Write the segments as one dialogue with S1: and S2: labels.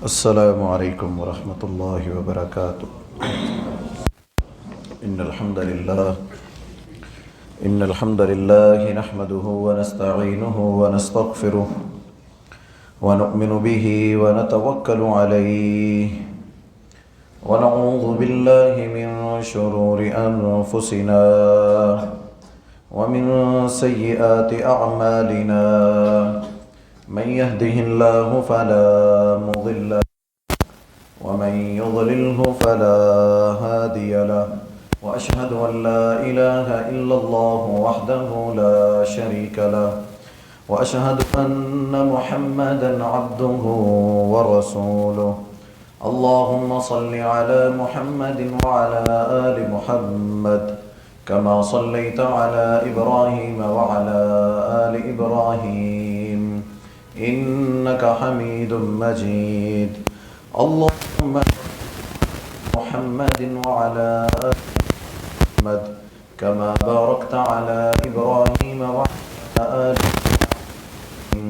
S1: السلام علیکم ورحمۃ اللہ وبرکاتہ۔ ان الحمد للہ نحمده ونستعینه ونستغفره ونؤمن به ونتوکل علیہ ونعوذ باللہ من شرور انفسنا ومن سیئات اعمالنا من يهده الله فلا مضل له ومن يضلله فلا هادي له وأشهد أن لا إله إلا الله وحده لا شريك له وأشهد أن محمدا عبده ورسوله اللهم صل على محمد وعلى آل محمد كما صليت على إبراهيم وعلى آل إبراهيم إنك حميد مجيد اللهم محمد وعلى آل محمد كما باركت على إبراهيم وعلى آل إبراهيم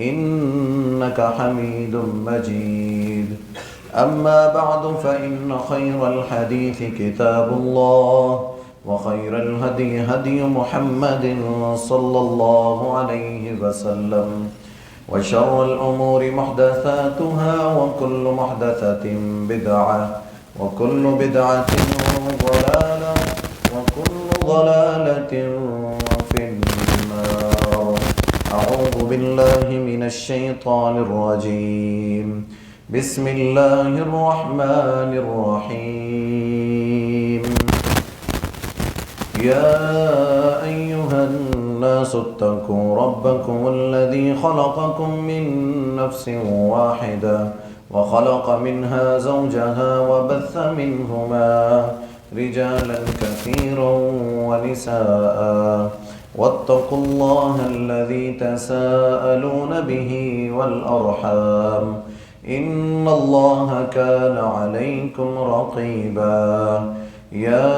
S1: إنك حميد مجيد أما بعد فإن خير الحديث كتاب الله وخير الهدي هدي محمد صلى الله عليه وسلم وشر الأمور محدثاتها وكل محدثة بدعة وكل بدعة ضلالة وكل ضلالة في النار أعوذ بالله من الشيطان الرجيم بسم الله الرحمن الرحيم يا أيها الناس اتقوا ربكم الذي خلقكم من نفس واحدة وخلق منها زوجها وبث منهما رجالا كثيرا ونساء واتقوا الله الذي تساءلون به والأرحام إن الله كان عليكم رقيبا يا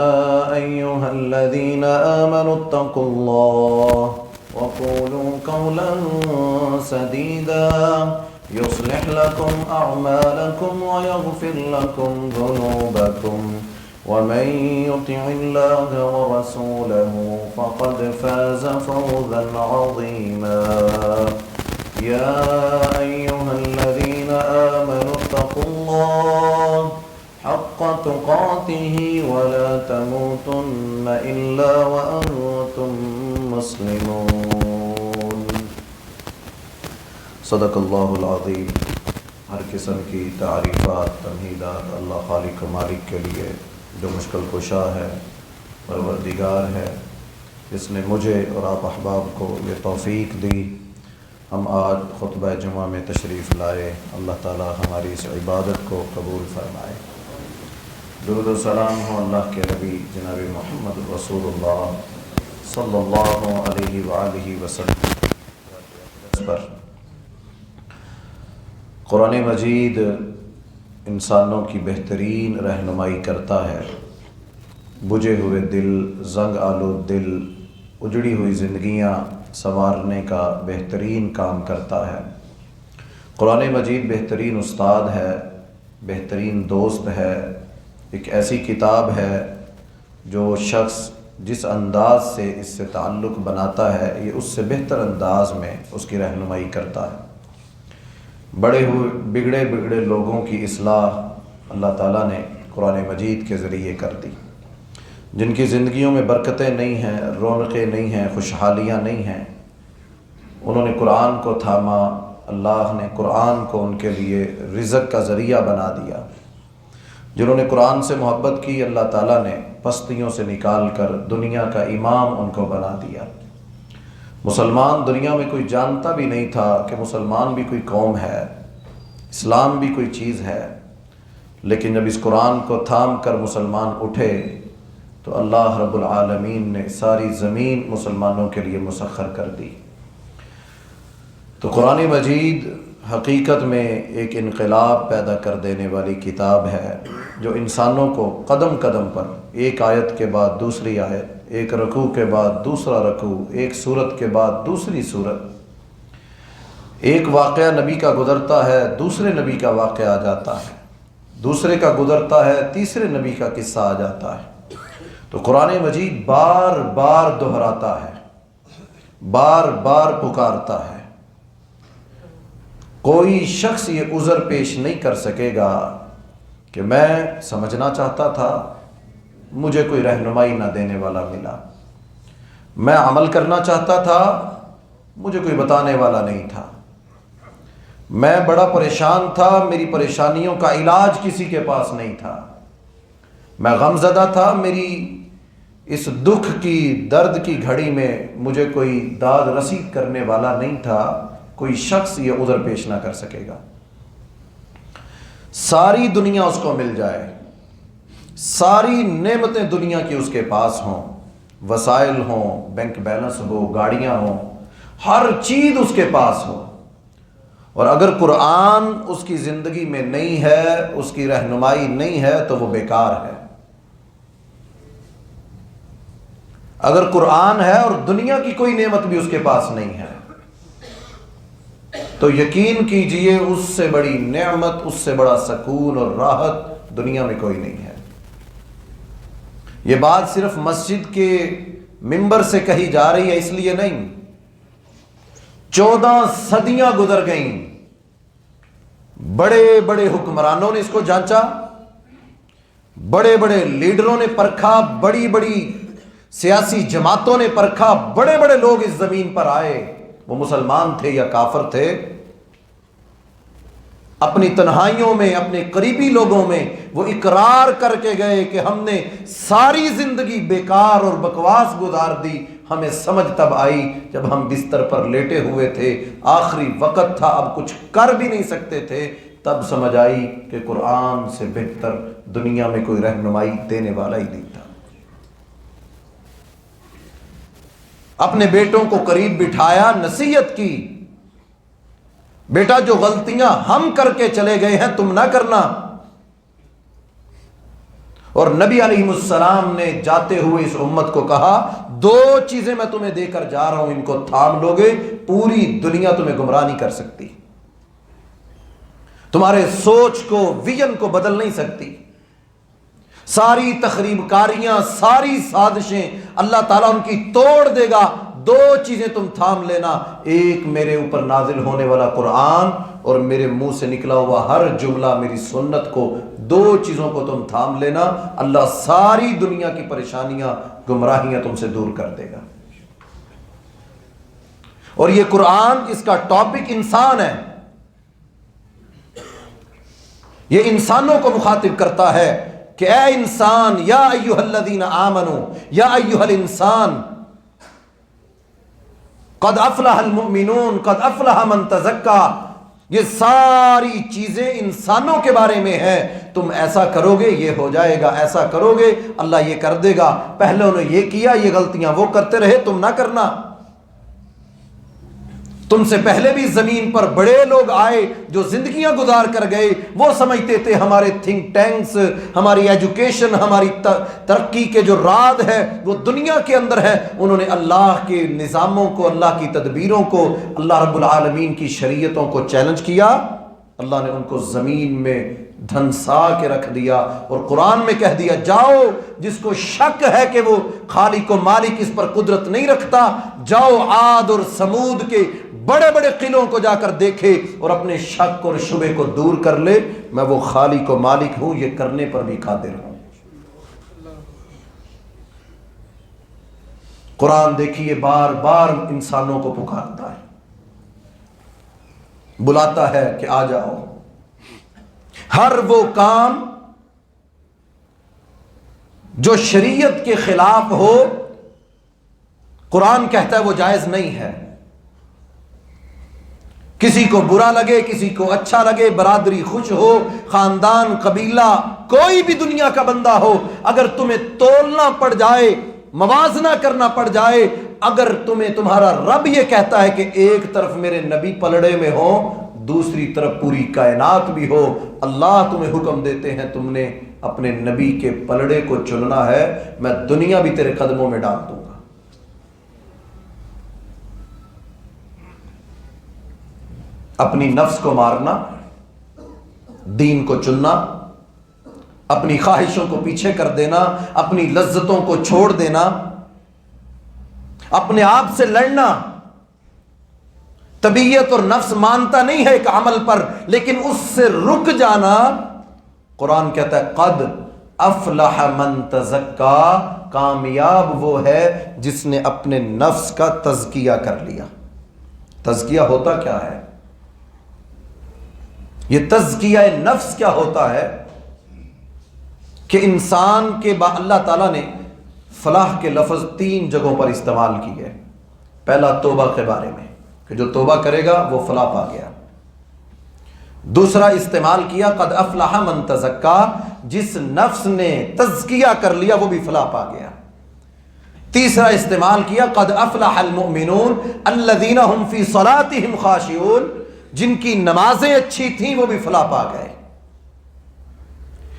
S1: أيها الذين آمنوا اتقوا الله وقولوا قولا سديدا يصلح لكم أعمالكم ويغفر لكم ذنوبكم ومن يطع الله ورسوله فقد فاز فوزا عظيما يا أيها الذين آمنوا اتقوا الله حق تقاته ولا تموتن إلا وأنتم مسلمون۔ صدق اللہ العظیم۔ ہر قسم کی تعریفات تمہیدات اللہ خالق و مالک کے لیے جو مشکل کشا ہے، پروردگار ہے، جس نے مجھے اور آپ احباب کو یہ توفیق دی ہم آج خطبہ جمعہ میں تشریف لائے۔ اللہ تعالی ہماری اس عبادت کو قبول فرمائے۔ درود و سلام ہو اللہ کے نبی جناب محمد رسول اللہ صلی اللہ علیہ وآلہ وسلم پر۔ قرآن مجید انسانوں کی بہترین رہنمائی کرتا ہے۔ بجھے ہوئے دل، زنگ آلود دل، اجڑی ہوئی زندگیاں سنوارنے کا بہترین کام کرتا ہے۔ قرآن مجید بہترین استاد ہے، بہترین دوست ہے، ایک ایسی کتاب ہے جو شخص جس انداز سے اس سے تعلق بناتا ہے یہ اس سے بہتر انداز میں اس کی رہنمائی کرتا ہے۔ بگڑے لوگوں کی اصلاح اللہ تعالیٰ نے قرآن مجید کے ذریعے کر دی۔ جن کی زندگیوں میں برکتیں نہیں ہیں، رونقیں نہیں ہیں، خوشحالیاں نہیں ہیں، انہوں نے قرآن کو تھاما، اللہ نے قرآن کو ان کے لیے رزق کا ذریعہ بنا دیا۔ جنہوں نے قرآن سے محبت کی، اللہ تعالیٰ نے پستیوں سے نکال کر دنیا کا امام ان کو بنا دیا۔ مسلمان دنیا میں کوئی جانتا بھی نہیں تھا کہ مسلمان بھی کوئی قوم ہے، اسلام بھی کوئی چیز ہے، لیکن جب اس قرآن کو تھام کر مسلمان اٹھے تو اللہ رب العالمین نے ساری زمین مسلمانوں کے لیے مسخر کر دی۔ تو قرآن مجید حقیقت میں ایک انقلاب پیدا کر دینے والی کتاب ہے جو انسانوں کو قدم قدم پر ایک آیت کے بعد دوسری آیت، ایک رکوع کے بعد دوسرا رکوع، ایک سورت کے بعد دوسری سورت، ایک واقعہ نبی کا گزرتا ہے، دوسرے نبی کا واقعہ آ جاتا ہے، دوسرے کا گزرتا ہے، تیسرے نبی کا قصہ آ جاتا ہے۔ تو قرآن مجید بار بار دہراتا ہے، بار بار پکارتا ہے۔ کوئی شخص یہ عذر پیش نہیں کر سکے گا کہ میں سمجھنا چاہتا تھا، مجھے کوئی رہنمائی نہ دینے والا ملا، میں عمل کرنا چاہتا تھا، مجھے کوئی بتانے والا نہیں تھا، میں بڑا پریشان تھا، میری پریشانیوں کا علاج کسی کے پاس نہیں تھا، میں غمزدہ تھا، میری اس دکھ کی، درد کی گھڑی میں مجھے کوئی داد رسید کرنے والا نہیں تھا۔ کوئی شخص یہ عذر پیش نہ کر سکے گا۔ ساری دنیا اس کو مل جائے، ساری نعمتیں دنیا کی اس کے پاس ہوں، وسائل ہوں، بینک بیلنس ہو، گاڑیاں ہوں، ہر چیز اس کے پاس ہو، اور اگر قرآن اس کی زندگی میں نہیں ہے، اس کی رہنمائی نہیں ہے، تو وہ بیکار ہے۔ اگر قرآن ہے اور دنیا کی کوئی نعمت بھی اس کے پاس نہیں ہے، تو یقین کیجئے اس سے بڑی نعمت، اس سے بڑا سکون اور راحت دنیا میں کوئی نہیں ہے۔ یہ بات صرف مسجد کے منبر سے کہی جا رہی ہے اس لیے نہیں، 14 صدیاں گزر گئیں، بڑے بڑے حکمرانوں نے اس کو جانچا، بڑے بڑے لیڈروں نے پرکھا، بڑی بڑی سیاسی جماعتوں نے پرکھا، بڑے بڑے لوگ اس زمین پر آئے، وہ مسلمان تھے یا کافر تھے، اپنی تنہائیوں میں، اپنے قریبی لوگوں میں وہ اقرار کر کے گئے کہ ہم نے ساری زندگی بیکار اور بکواس گزار دی، ہمیں سمجھ تب آئی جب ہم بستر پر لیٹے ہوئے تھے، آخری وقت تھا، اب کچھ کر بھی نہیں سکتے تھے، تب سمجھ آئی کہ قرآن سے بہتر دنیا میں کوئی رہنمائی دینے والا ہی نہیں تھا۔ اپنے بیٹوں کو قریب بٹھایا، نصیحت کی، بیٹا جو غلطیاں ہم کر کے چلے گئے ہیں تم نہ کرنا۔ اور نبی علیہ السلام نے جاتے ہوئے اس امت کو کہا، 2 چیزیں میں تمہیں دے کر جا رہا ہوں، ان کو تھام لو گے، پوری دنیا تمہیں گمراہ نہیں کر سکتی، تمہارے سوچ کو، ویژن کو بدل نہیں سکتی، ساری تخریب کاریاں، ساری سازشیں اللہ تعالیٰ ان کی توڑ دے گا، 2 چیزیں تم تھام لینا، ایک میرے اوپر نازل ہونے والا قرآن، اور میرے منہ سے نکلا ہوا ہر جملہ میری سنت کو، 2 چیزوں کو تم تھام لینا، اللہ ساری دنیا کی پریشانیاں، گمراہیاں تم سے دور کر دے گا۔ اور یہ قرآن، اس کا ٹاپک انسان ہے، یہ انسانوں کو مخاطب کرتا ہے کہ اے انسان، یا ایھا الذین آمنوا، یا ایھا الانسان، قد افلح المؤمنون، قد افلح من تزکا، یہ ساری چیزیں انسانوں کے بارے میں ہیں، تم ایسا کرو گے یہ ہو جائے گا، ایسا کرو گے اللہ یہ کر دے گا، پہلے انہوں نے یہ کیا، یہ غلطیاں وہ کرتے رہے، تم نہ کرنا۔ تم سے پہلے بھی زمین پر بڑے لوگ آئے جو زندگیاں گزار کر گئے، وہ سمجھتے تھے ہمارے تھنک ٹینکس، ہماری ایجوکیشن، ہماری ترقی کے جو راز ہے وہ دنیا کے اندر ہے، انہوں نے اللہ کے نظاموں کو، اللہ کی تدبیروں کو، اللہ رب العالمین کی شریعتوں کو چیلنج کیا، اللہ نے ان کو زمین میں دھنسا کے رکھ دیا، اور قرآن میں کہہ دیا، جاؤ جس کو شک ہے کہ وہ خالق و مالک اس پر قدرت نہیں رکھتا، جاؤ عاد اور سمود کے بڑے بڑے قلعوں کو جا کر دیکھے اور اپنے شک اور شبے کو دور کر لے، میں وہ خالق و مالک ہوں، یہ کرنے پر بھی قادر ہوں۔ قرآن دیکھیے بار بار انسانوں کو پکارتا ہے، بلاتا ہے کہ آ جاؤ۔ ہر وہ کام جو شریعت کے خلاف ہو، قرآن کہتا ہے وہ جائز نہیں ہے۔ کسی کو برا لگے، کسی کو اچھا لگے، برادری خوش ہو، خاندان، قبیلہ، کوئی بھی دنیا کا بندہ ہو، اگر تمہیں تولنا پڑ جائے، موازنہ کرنا پڑ جائے، اگر تمہارا رب یہ کہتا ہے کہ ایک طرف میرے نبی پلڑے میں ہو، دوسری طرف پوری کائنات بھی ہو، اللہ تمہیں حکم دیتے ہیں تم نے اپنے نبی کے پلڑے کو چننا ہے، میں دنیا بھی تیرے قدموں میں ڈال دوں گا۔ اپنی نفس کو مارنا، دین کو چننا، اپنی خواہشوں کو پیچھے کر دینا، اپنی لذتوں کو چھوڑ دینا، اپنے آپ سے لڑنا۔ طبیعت اور نفس مانتا نہیں ہے ایک عمل پر، لیکن اس سے رک جانا، قرآن کہتا ہے قد افلح من تزکا، کامیاب وہ ہے جس نے اپنے نفس کا تزکیہ کر لیا۔ تزکیہ ہوتا کیا ہے؟ یہ تزکیہ نفس کیا ہوتا ہے کہ انسان کے اللہ تعالیٰ نے فلاح کے لفظ 3 جگہوں پر استعمال کی ہے۔ پہلا توبہ کے بارے میں کہ جو توبہ کرے گا وہ فلاح پا گیا۔ دوسرا استعمال کیا قد افلح من تزکا، جس نفس نے تزکیہ کر لیا وہ بھی فلاح پا گیا۔ تیسرا استعمال کیا قد افلح المؤمنون الذین هم فی صلاتهم خاشعون، جن کی نمازیں اچھی تھیں وہ بھی فلاح پا گئے۔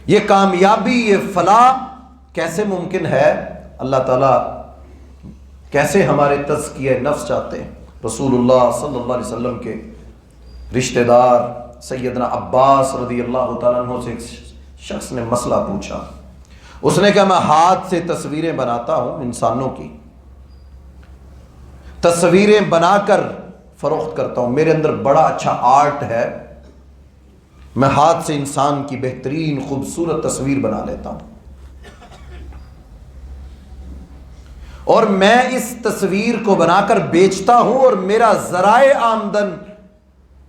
S1: یہ کامیابی، یہ فلاح کیسے ممکن ہے؟ اللہ تعالیٰ کیسے ہمارے تزکیہ نفس چاہتے ہیں؟ رسول اللہ صلی اللہ علیہ وسلم کے رشتہ دار سیدنا عباس رضی اللہ تعالیٰ عنہ سے ایک شخص نے مسئلہ پوچھا۔ اس نے کہا میں ہاتھ سے تصویریں بناتا ہوں انسانوں کی، تصویریں بنا کر فروخت کرتا ہوں، میرے اندر بڑا اچھا آرٹ ہے، میں ہاتھ سے انسان کی بہترین خوبصورت تصویر بنا لیتا ہوں، اور میں اس تصویر کو بنا کر بیچتا ہوں، اور میرا ذرائع آمدن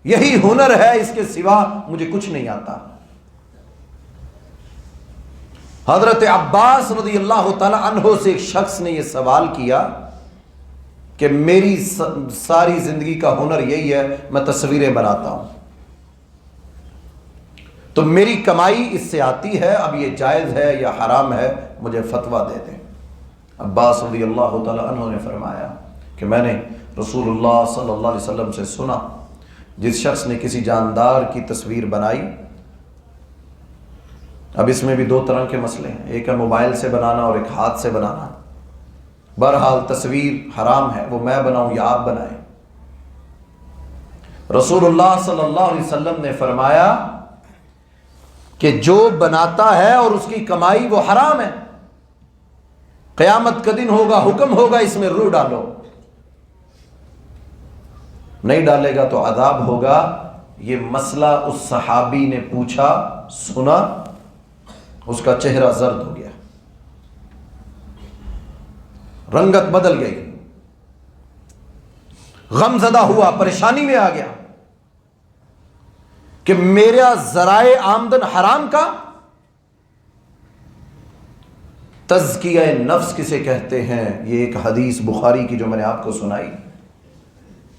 S1: یہی ہنر ہے، اس کے سوا مجھے کچھ نہیں آتا۔ حضرت عباس رضی اللہ تعالی عنہ سے ایک شخص نے یہ سوال کیا کہ میری ساری زندگی کا ہنر یہی ہے، میں تصویریں بناتا ہوں، تو میری کمائی اس سے آتی ہے، اب یہ جائز ہے یا حرام ہے، مجھے فتویٰ دے دیں۔ عباس رضی اللہ تعالی عنہ نے فرمایا کہ میں نے رسول اللہ صلی اللہ علیہ وسلم سے سنا، جس شخص نے کسی جاندار کی تصویر بنائی، اب اس میں بھی 2 طرح کے مسئلے ہیں، ایک ہے موبائل سے بنانا اور ایک ہاتھ سے بنانا۔ بہرحال تصویر حرام ہے، وہ میں بناؤں یا آپ بنائیں۔ رسول اللہ صلی اللہ علیہ وسلم نے فرمایا کہ جو بناتا ہے اور اس کی کمائی وہ حرام ہے، قیامت کا دن ہوگا، حکم ہوگا اس میں روح ڈالو، نہیں ڈالے گا تو عذاب ہوگا۔ یہ مسئلہ اس صحابی نے پوچھا، سنا، اس کا چہرہ زرد ہو گیا، رنگت بدل گئی، غم زدہ ہوا، پریشانی میں آ گیا کہ میرا ذرائع آمدن حرام کا۔ تزکیہ نفس کسے کہتے ہیں؟ یہ ایک حدیث بخاری کی جو میں نے آپ کو سنائی،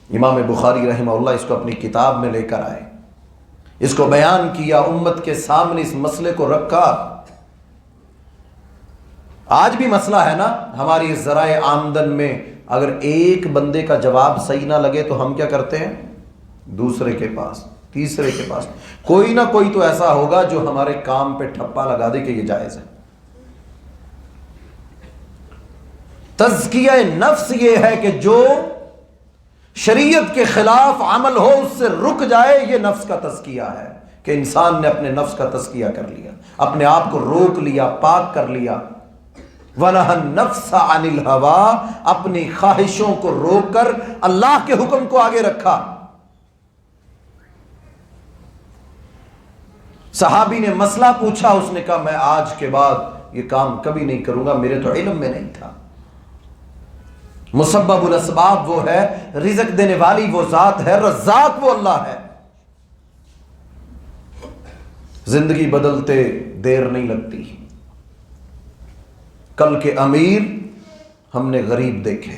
S1: امام بخاری رحمہ اللہ اس کو اپنی کتاب میں لے کر آئے، اس کو بیان کیا، امت کے سامنے اس مسئلے کو رکھا۔ آج بھی مسئلہ ہے نا ہماری ذرائع آمدن میں، اگر ایک بندے کا جواب صحیح نہ لگے تو ہم کیا کرتے ہیں؟ دوسرے کے پاس، تیسرے کے پاس، کوئی نہ کوئی تو ایسا ہوگا جو ہمارے کام پہ ٹھپا لگا دے کہ یہ جائز ہے۔ تزکیہ نفس یہ ہے کہ جو شریعت کے خلاف عمل ہو اس سے رک جائے، یہ نفس کا تزکیہ ہے کہ انسان نے اپنے نفس کا تزکیہ کر لیا، اپنے آپ کو روک لیا، پاک کر لیا۔ وَنَهَا النَّفْسَ عَنِ الْهَوَىٰ، اپنی خواہشوں کو روک کر اللہ کے حکم کو آگے رکھا۔ صحابی نے مسئلہ پوچھا، اس نے کہا میں آج کے بعد یہ کام کبھی نہیں کروں گا، میرے تو علم میں نہیں تھا۔ مسبب الاسباب وہ ہے، رزق دینے والی وہ ذات ہے، رزاق وہ اللہ ہے۔ زندگی بدلتے دیر نہیں لگتی۔ کل کے امیر ہم نے غریب دیکھے،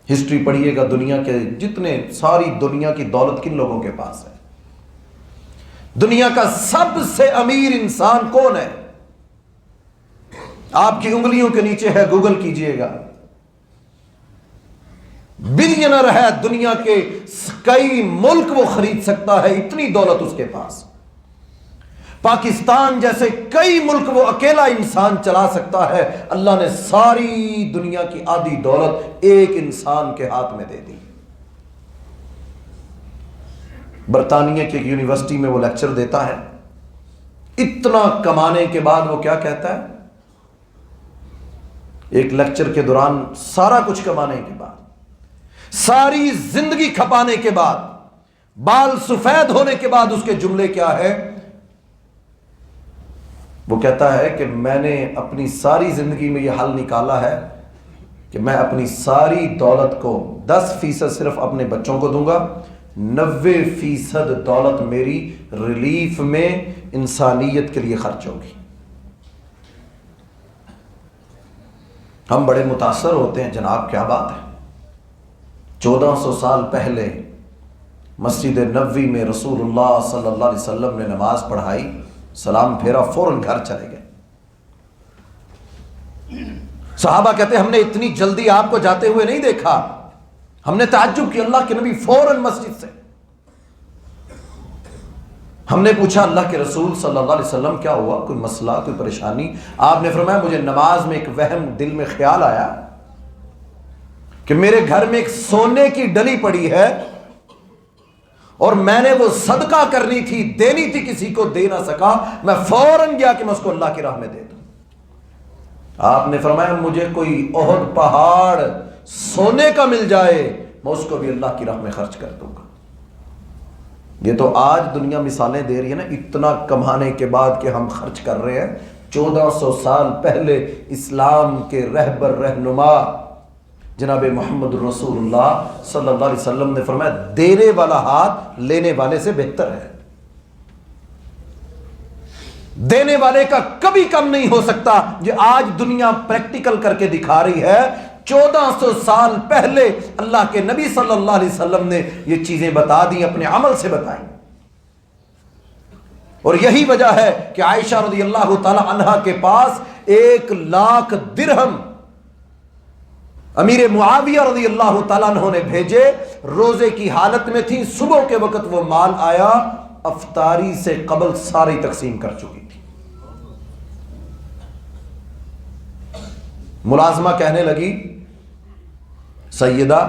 S1: ہسٹری پڑھیے گا، دنیا کے جتنے، ساری دنیا کی دولت کن لوگوں کے پاس ہے؟ دنیا کا سب سے امیر انسان کون ہے؟ آپ کی انگلیوں کے نیچے ہے، گوگل کیجئے گا، بلینر ہے، دنیا کے کئی ملک وہ خرید سکتا ہے، اتنی دولت اس کے پاس۔ پاکستان جیسے کئی ملک وہ اکیلا انسان چلا سکتا ہے، اللہ نے ساری دنیا کی آدھی دولت ایک انسان کے ہاتھ میں دے دی۔ برطانیہ کی ایک یونیورسٹی میں وہ لیکچر دیتا ہے. اتنا کمانے کے بعد وہ کیا کہتا ہے؟ ایک لیکچر کے دوران سارا کچھ کمانے کے بعد، ساری زندگی کھپانے کے بعد، بال سفید ہونے کے بعد اس کے جملے کیا ہے؟ وہ کہتا ہے کہ میں نے اپنی ساری زندگی میں یہ حل نکالا ہے کہ میں اپنی ساری دولت کو 10% صرف اپنے بچوں کو دوں گا، 90% دولت میری ریلیف میں انسانیت کے لیے خرچ ہوگی. ہم بڑے متاثر ہوتے ہیں جناب، کیا بات ہے. 1400 سال پہلے مسجد نبوی میں رسول اللہ صلی اللہ علیہ وسلم نے نماز پڑھائی، سلام پھیرا، فوراً گھر چلے گئے. صحابہ کہتے ہیں ہم نے اتنی جلدی آپ کو جاتے ہوئے نہیں دیکھا. ہم نے تعجب کیا، اللہ کے نبی فوراً مسجد سے. ہم نے پوچھا اللہ کے رسول صلی اللہ علیہ وسلم کیا ہوا، کوئی مسئلہ، کوئی پریشانی؟ آپ نے فرمایا مجھے نماز میں ایک وہم دل میں خیال آیا کہ میرے گھر میں ایک سونے کی ڈلی پڑی ہے اور میں نے وہ صدقہ کرنی تھی، دینی تھی، کسی کو دے نہ سکا. میں فوراً گیا کہ میں اس کو اللہ کی راہ میں دے دوں. آپ نے فرمایا مجھے کوئی احد پہاڑ سونے کا مل جائے، میں اس کو بھی اللہ کی راہ میں خرچ کر دوں گا. یہ تو آج دنیا مثالیں دے رہی ہے نا، اتنا کمانے کے بعد کہ ہم خرچ کر رہے ہیں. 1400 سال پہلے اسلام کے رہبر رہنما جناب محمد رسول اللہ صلی اللہ علیہ وسلم نے فرمایا دینے والا ہاتھ لینے والے سے بہتر ہے. دینے والے کا کبھی کم نہیں ہو سکتا. یہ آج دنیا پریکٹیکل کر کے دکھا رہی ہے. 1400 سال پہلے اللہ کے نبی صلی اللہ علیہ وسلم نے یہ چیزیں بتا دی، اپنے عمل سے بتائیں. اور یہی وجہ ہے کہ عائشہ رضی اللہ تعالی عنہا کے پاس 1,00,000 درہم امیر معاویہ رضی اللہ تعالیٰ عنہ نے بھیجے. روزے کی حالت میں تھی، صبح کے وقت وہ مال آیا، افطاری سے قبل ساری تقسیم کر چکی تھی. ملازمہ کہنے لگی سیدہ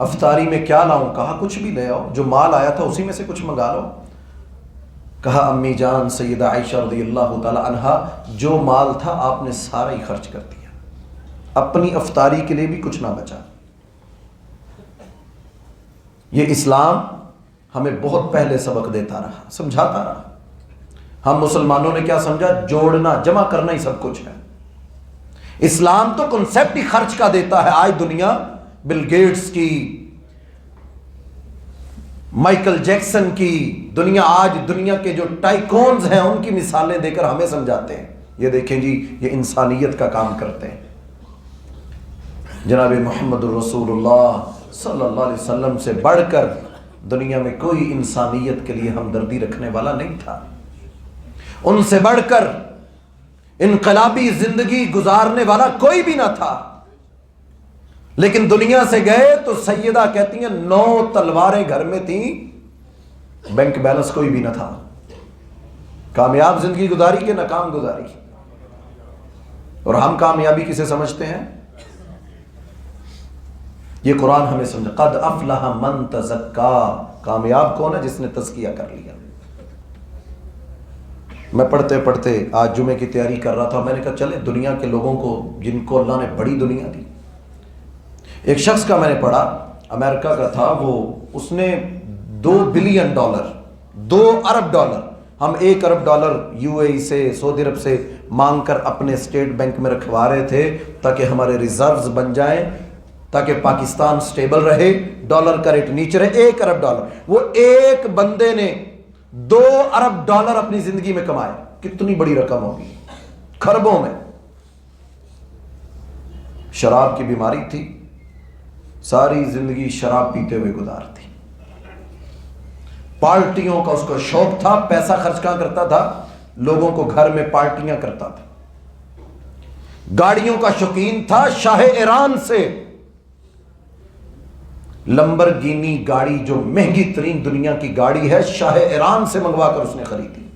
S1: افطاری میں کیا لاؤں؟ کہا کچھ بھی لے آؤ، جو مال آیا تھا اسی میں سے کچھ منگا لو. کہا امی جان سیدہ عائشہ رضی اللہ تعالی عنہا جو مال تھا آپ نے سارا ہی خرچ کر دیا، اپنی افطاری کے لیے بھی کچھ نہ بچا. یہ اسلام ہمیں بہت پہلے سبق دیتا رہا، سمجھاتا رہا. ہم مسلمانوں نے کیا سمجھا؟ جوڑنا جمع کرنا ہی سب کچھ ہے. اسلام تو کنسیپٹ ہی خرچ کا دیتا ہے. آج دنیا بل گیٹس کی، مائیکل جیکسن کی، دنیا آج دنیا کے جو ٹائکونز ہیں ان کی مثالیں دے کر ہمیں سمجھاتے ہیں یہ دیکھیں جی یہ انسانیت کا کام کرتے ہیں. جناب محمد رسول اللہ صلی اللہ علیہ وسلم سے بڑھ کر دنیا میں کوئی انسانیت کے لیے ہمدردی رکھنے والا نہیں تھا. ان سے بڑھ کر انقلابی زندگی گزارنے والا کوئی بھی نہ تھا. لیکن دنیا سے گئے تو سیدہ کہتی ہیں 9 تلواریں گھر میں تھیں، بینک بیلنس کوئی بھی نہ تھا. کامیاب زندگی گزاری کہ ناکام گزاری؟ اور ہم کامیابی کسے سمجھتے ہیں؟ یہ قرآن ہمیں سمجھا قد افلح من تزکا. کامیاب کون ہے؟ جس نے تزکیہ کر لیا. میں پڑھتے پڑھتے آج جمعے کی تیاری کر رہا تھا، میں نے کہا چلے دنیا کے لوگوں کو جن کو اللہ نے بڑی دنیا دی. ایک شخص کا میں نے پڑھا، امریکہ کا تھا، وہ اس نے $2 بلین، 2 ارب ڈالر، ہم $1 ارب UAE سے، سعودی عرب سے مانگ کر اپنے اسٹیٹ بینک میں رکھوا رہے تھے تاکہ ہمارے ریزروز بن جائیں، تاکہ پاکستان سٹیبل رہے، ڈالر کا ریٹ نیچے رہے. $1 ارب. وہ ایک بندے نے $2 ارب اپنی زندگی میں کمائے. کتنی بڑی رقم ہوگی، کھربوں میں. شراب کی بیماری تھی، ساری زندگی شراب پیتے ہوئے گزارتی. پارٹیوں کا اس کو شوق تھا. پیسہ خرچ کہاں کرتا تھا؟ لوگوں کو گھر میں پارٹیاں کرتا تھا. گاڑیوں کا شوقین تھا. شاہ ایران سے لمبرگینی گاڑی جو مہنگی ترین دنیا کی گاڑی ہے، شاہ ایران سے منگوا کر اس نے خریدی.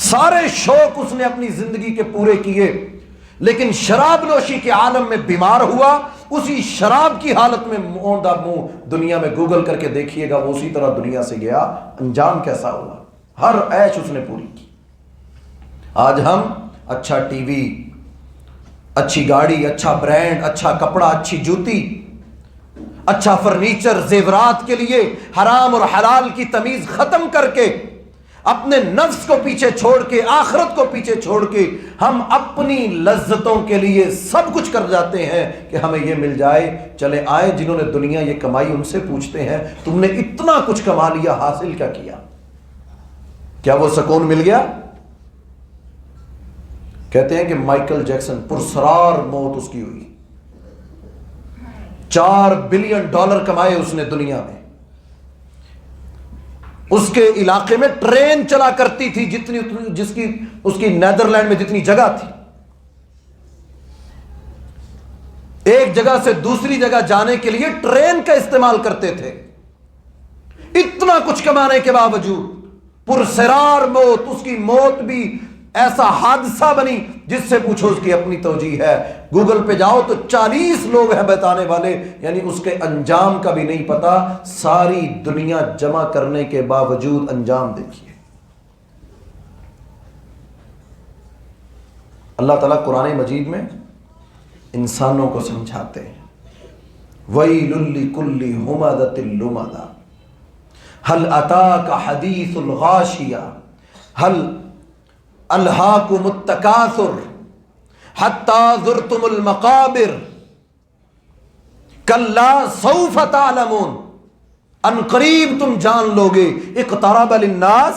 S1: سارے شوق اس نے اپنی زندگی کے پورے کیے، لیکن شراب نوشی کے عالم میں بیمار ہوا. اسی شراب کی حالت میں مونڈا منہ دنیا میں گوگل کر کے دیکھیے گا، وہ اسی طرح دنیا سے گیا، انجام کیسا ہوا؟ ہر عیش اس نے پوری کی۔ آج ہم اچھا ٹی وی، اچھی گاڑی، اچھا برانڈ، اچھا کپڑا، اچھی جوتی، اچھا فرنیچر، زیورات کے لیے حرام اور حلال کی تمیز ختم کر کے، اپنے نفس کو پیچھے چھوڑ کے، آخرت کو پیچھے چھوڑ کے، ہم اپنی لذتوں کے لیے سب کچھ کر جاتے ہیں کہ ہمیں یہ مل جائے۔ چلے آئے جنہوں نے دنیا یہ کمائی، ان سے پوچھتے ہیں تم نے اتنا کچھ کما لیا، حاصل کیا کیا؟ کیا وہ سکون مل گیا؟ کہتے ہیں کہ مائیکل جیکسن پرسرار موت اس کی ہوئی، $4 بلین کمائے اس نے دنیا میں۔ اس کے علاقے میں ٹرین چلا کرتی تھی اس کی نیدرلینڈ میں جتنی جگہ تھی، ایک جگہ سے دوسری جگہ جانے کے لیے ٹرین کا استعمال کرتے تھے۔ اتنا کچھ کمانے کے باوجود پرسرار موت، اس کی موت بھی ایسا حادثہ بنی جس سے پوچھو اس کی اپنی توجیہ ہے۔ گوگل پہ جاؤ تو 40 لوگ ہیں بتانے والے، یعنی اس کے انجام کا بھی نہیں پتا۔ ساری دنیا جمع کرنے کے باوجود انجام دیکھیے۔ اللہ تعالیٰ قرآن مجید میں انسانوں کو سمجھاتے ہیں، وَيْلٌ لِكُلِّ هُمَزَةٍ لُمَزَةٍ هَلْ أَتَاكَ حَدِيثُ الْغَاشِيَةِ هَلْ أَلْهَاكُمُ التَّكَاثُرُ حَتَّى زُرْتُمُ الْمَقَابِرَ كَلَّا سَوْفَ تَعْلَمُونَ، ان قریب تم جان لوگے، اقترب للناس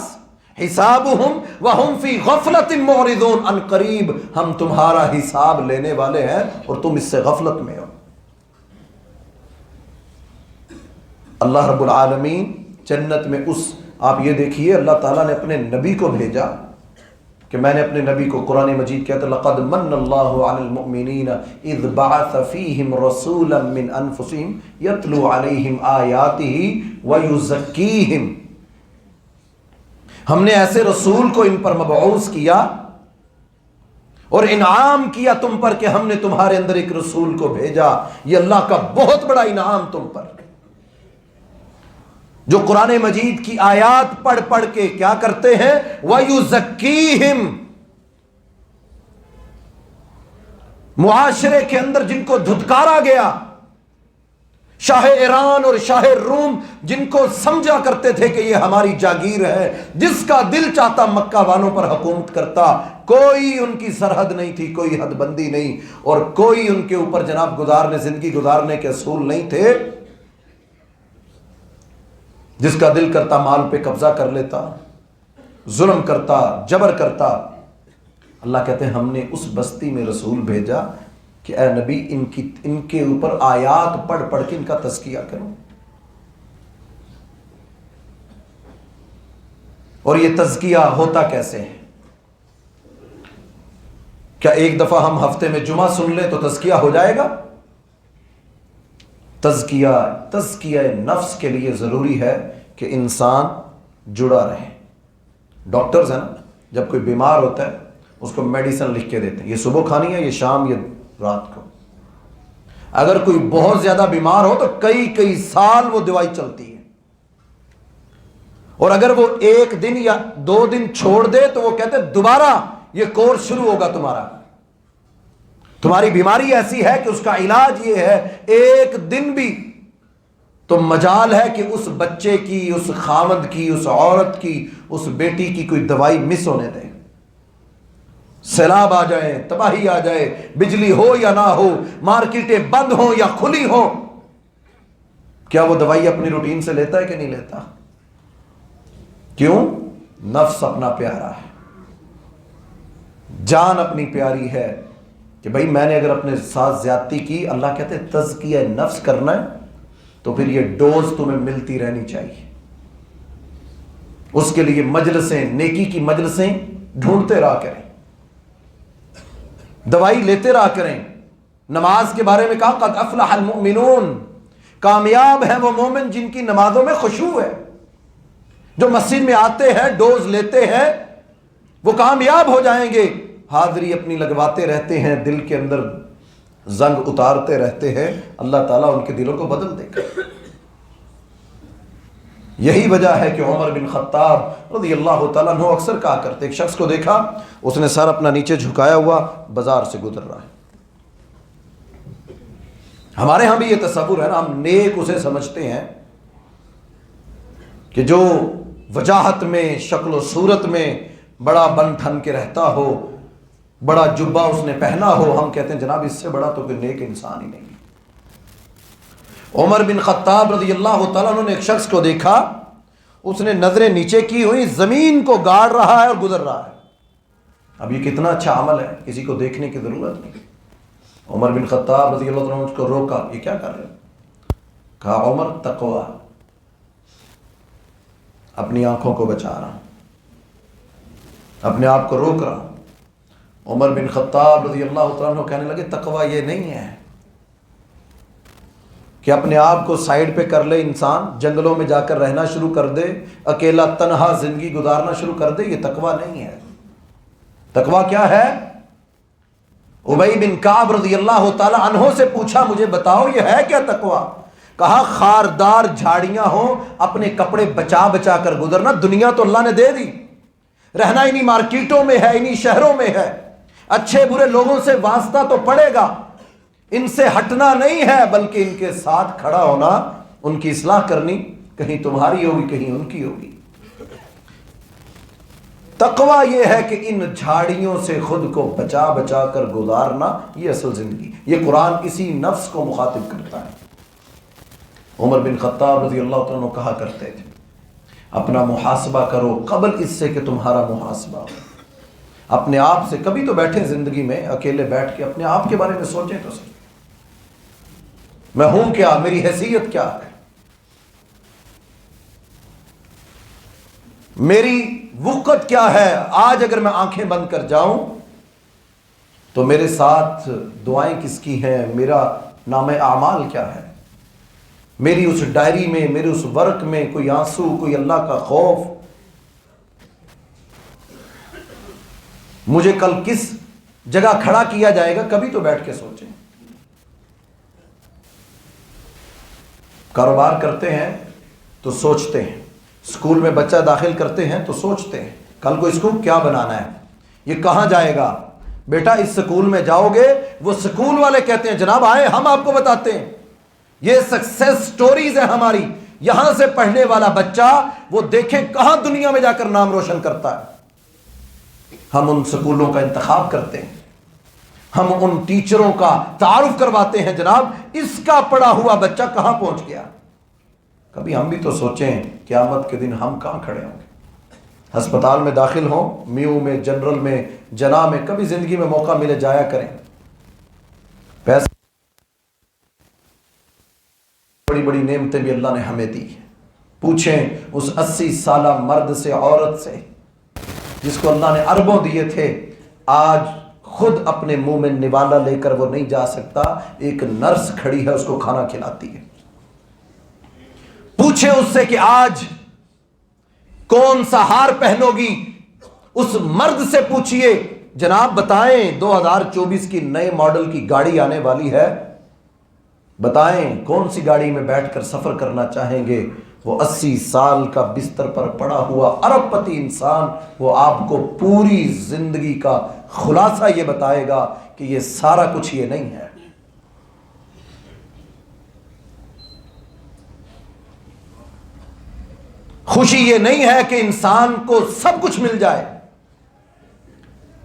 S1: حسابهم وهم فی غفلت معرضون، ان قریب ہم تمہارا حساب لینے والے ہیں اور تم اس سے غفلت میں ہو۔ اللہ رب العالمین جنت میں آپ یہ دیکھیے، اللہ تعالیٰ نے اپنے نبی کو بھیجا کہ میں نے اپنے نبی کو، قرآن مجید کہتا ہے لَقَدْ مَنَّ اللَّهُ عَلَى الْمُؤْمِنِينَ إِذْ بَعَثَ فِيهِمْ رَسُولًا مِّنْ أَنفُسِهِمْ يَتْلُو عَلَيْهِمْ آيَاتِهِ وَيُزَكِّيهِمْ، ہم نے ایسے رسول کو ان پر مبعوث کیا اور انعام کیا تم پر کہ ہم نے تمہارے اندر ایک رسول کو بھیجا۔ یہ اللہ کا بہت بڑا انعام تم پر، جو قرآن مجید کی آیات پڑھ پڑھ کے کیا کرتے ہیں، وَيُزَكِّيهِمْ، معاشرے کے اندر جن کو دھتکارا گیا، شاہ ایران اور شاہ روم جن کو سمجھا کرتے تھے کہ یہ ہماری جاگیر ہے، جس کا دل چاہتا مکہ والوں پر حکومت کرتا، کوئی ان کی سرحد نہیں تھی، کوئی حد بندی نہیں، اور کوئی ان کے اوپر جناب زندگی گزارنے کے اصول نہیں تھے۔ جس کا دل کرتا مال پہ قبضہ کر لیتا، ظلم کرتا، جبر کرتا۔ اللہ کہتے ہیں ہم نے اس بستی میں رسول بھیجا کہ اے نبی ان کے اوپر آیات پڑھ پڑھ کے ان کا تزکیہ کرو۔ اور یہ تزکیہ ہوتا کیسے ہے؟ کیا ایک دفعہ ہم ہفتے میں جمعہ سن لیں تو تزکیہ ہو جائے گا؟ تزکیہ نفس کے لیے ضروری ہے کہ انسان جڑا رہے۔ ڈاکٹرز ہیں نا، جب کوئی بیمار ہوتا ہے اس کو میڈیسن لکھ کے دیتے ہیں، یہ صبح کھانی ہے، یہ شام، یہ رات کو۔ اگر کوئی بہت زیادہ بیمار ہو تو کئی سال وہ دوائی چلتی ہے، اور اگر وہ 1 دن یا 2 دن چھوڑ دے تو وہ کہتے ہیں دوبارہ یہ کورس شروع ہوگا تمہاری بیماری ایسی ہے کہ اس کا علاج یہ ہے 1 دن بھی تو مجال ہے کہ اس بچے کی، اس خامد کی، اس عورت کی، اس بیٹی کی کوئی دوائی مس ہونے دے۔ سیلاب آ جائے، تباہی آ جائے، بجلی ہو یا نہ ہو، مارکیٹیں بند ہوں یا کھلی ہوں، کیا وہ دوائی اپنی روٹین سے لیتا ہے کہ نہیں لیتا؟ کیوں؟ نفس اپنا پیارا ہے، جان اپنی پیاری ہے کہ بھائی میں نے اگر اپنے ساتھ زیادتی کی، اللہ کہتے ہیں تزکیہ نفس کرنا ہے تو پھر یہ ڈوز تمہیں ملتی رہنی چاہیے۔ اس کے لیے مجلسیں، نیکی کی مجلسیں ڈھونڈتے رہا کریں، دوائی لیتے رہا کریں۔ نماز کے بارے میں کہا قد افلح المؤمنون، کامیاب ہیں وہ مومن جن کی نمازوں میں خشوع ہے، جو مسجد میں آتے ہیں، ڈوز لیتے ہیں، وہ کامیاب ہو جائیں گے۔ حاضری اپنی لگواتے رہتے ہیں، دل کے اندر زنگ اتارتے رہتے ہیں، اللہ تعالیٰ ان کے دلوں کو بدل دے گا۔ یہی وجہ ہے کہ عمر بن خطاب رضی اللہ تعالیٰ عنہ اکثر کہا کرتے، ایک شخص کو دیکھا، اس نے سر اپنا نیچے جھکایا ہوا بازار سے گزر رہا ہے۔ ہمارے ہاں بھی یہ تصور ہے نا، ہم نیک اسے سمجھتے ہیں کہ جو وجاہت میں، شکل و صورت میں بڑا بن ٹھن کے رہتا ہو، بڑا جبہ اس نے پہنا ہو، ہم کہتے ہیں جناب اس سے بڑا تو کوئی نیک انسان ہی نہیں۔ عمر بن خطاب رضی اللہ تعالیٰ عنہ نے ایک شخص کو دیکھا، اس نے نظریں نیچے کی ہوئی، زمین کو گاڑ رہا ہے اور گزر رہا ہے۔ اب یہ کتنا اچھا عمل ہے، کسی کو دیکھنے کی ضرورت نہیں۔ عمر بن خطاب رضی اللہ عنہ نے اس کو روکا، یہ کیا کر رہے ہیں؟ کہا عمر تقوی، اپنی آنکھوں کو بچا رہا ہوں، اپنے آپ کو روک رہا ہوں۔ عمر بن خطاب رضی اللہ تعالیٰ عنہ کہنے لگے تقوی یہ نہیں ہے کہ اپنے آپ کو سائیڈ پہ کر لے انسان، جنگلوں میں جا کر رہنا شروع کر دے، اکیلا تنہا زندگی گزارنا شروع کر دے، یہ تقوی نہیں ہے۔ تقوی کیا ہے؟ ابی بن کعب رضی اللہ تعالی عنہ سے پوچھا مجھے بتاؤ یہ ہے کیا تقوی؟ کہا خاردار جھاڑیاں ہوں، اپنے کپڑے بچا بچا کر گزرنا۔ دنیا تو اللہ نے دے دی، رہنا انہی مارکیٹوں میں ہے، انہی شہروں میں ہے، اچھے برے لوگوں سے واسطہ تو پڑے گا، ان سے ہٹنا نہیں ہے بلکہ ان کے ساتھ کھڑا ہونا، ان کی اصلاح کرنی، کہیں تمہاری ہوگی کہیں ان کی ہوگی۔ تقوی یہ ہے کہ ان جھاڑیوں سے خود کو بچا بچا کر گزارنا، یہ اصل زندگی۔ یہ قرآن اسی نفس کو مخاطب کرتا ہے۔ عمر بن خطاب رضی اللہ عنہ کہا کرتے تھے اپنا محاسبہ کرو قبل اس سے کہ تمہارا محاسبہ ہو۔ اپنے آپ سے کبھی تو بیٹھے زندگی میں اکیلے بیٹھ کے اپنے آپ کے بارے میں سوچیں تو صحیح، میں ہوں کیا، میری حیثیت کیا ہے، میری وقت کیا ہے۔ آج اگر میں آنکھیں بند کر جاؤں تو میرے ساتھ دعائیں کس کی ہیں، میرا نام اعمال کیا ہے، میری اس ڈائری میں، میرے اس ورق میں کوئی آنسو، کوئی اللہ کا خوف، مجھے کل کس جگہ کھڑا کیا جائے گا، کبھی تو بیٹھ کے سوچیں۔ کاروبار کرتے ہیں تو سوچتے ہیں، اسکول میں بچہ داخل کرتے ہیں تو سوچتے ہیں کل کو اس کو کیا بنانا ہے، یہ کہاں جائے گا، بیٹا اس سکول میں جاؤ گے، وہ سکول والے کہتے ہیں جناب آئے ہم آپ کو بتاتے ہیں، یہ سکسیس سٹوریز ہیں ہماری، یہاں سے پڑھنے والا بچہ وہ دیکھیں کہاں دنیا میں جا کر نام روشن کرتا ہے۔ ہم ان سکولوں کا انتخاب کرتے ہیں، ہم ان ٹیچروں کا تعارف کرواتے ہیں، جناب اس کا پڑھا ہوا بچہ کہاں پہنچ گیا۔ کبھی ہم بھی تو سوچیں قیامت کے دن ہم کہاں کھڑے ہوں گے۔ ہسپتال میں داخل ہوں، میو میں، جنرل میں، جناح میں، کبھی زندگی میں موقع ملے جایا کریں۔ پیسے بڑی بڑی نعمتیں بھی اللہ نے ہمیں دی، پوچھیں اس 80 سالہ مرد سے، عورت سے جس کو اللہ نے اربوں دیے تھے، آج خود اپنے منہ میں نوالا لے کر وہ نہیں جا سکتا، ایک نرس کھڑی ہے اس کو کھانا کھلاتی ہے۔ پوچھیں اس سے کہ آج کون سا ہار پہنو گی، اس مرد سے پوچھئے جناب بتائیں 2024 کی نئے ماڈل کی گاڑی آنے والی ہے، بتائیں کون سی گاڑی میں بیٹھ کر سفر کرنا چاہیں گے۔ وہ 80 سال کا بستر پر پڑا ہوا ارب پتی انسان وہ آپ کو پوری زندگی کا خلاصہ یہ بتائے گا کہ یہ سارا کچھ یہ نہیں ہے۔ خوشی یہ نہیں ہے کہ انسان کو سب کچھ مل جائے۔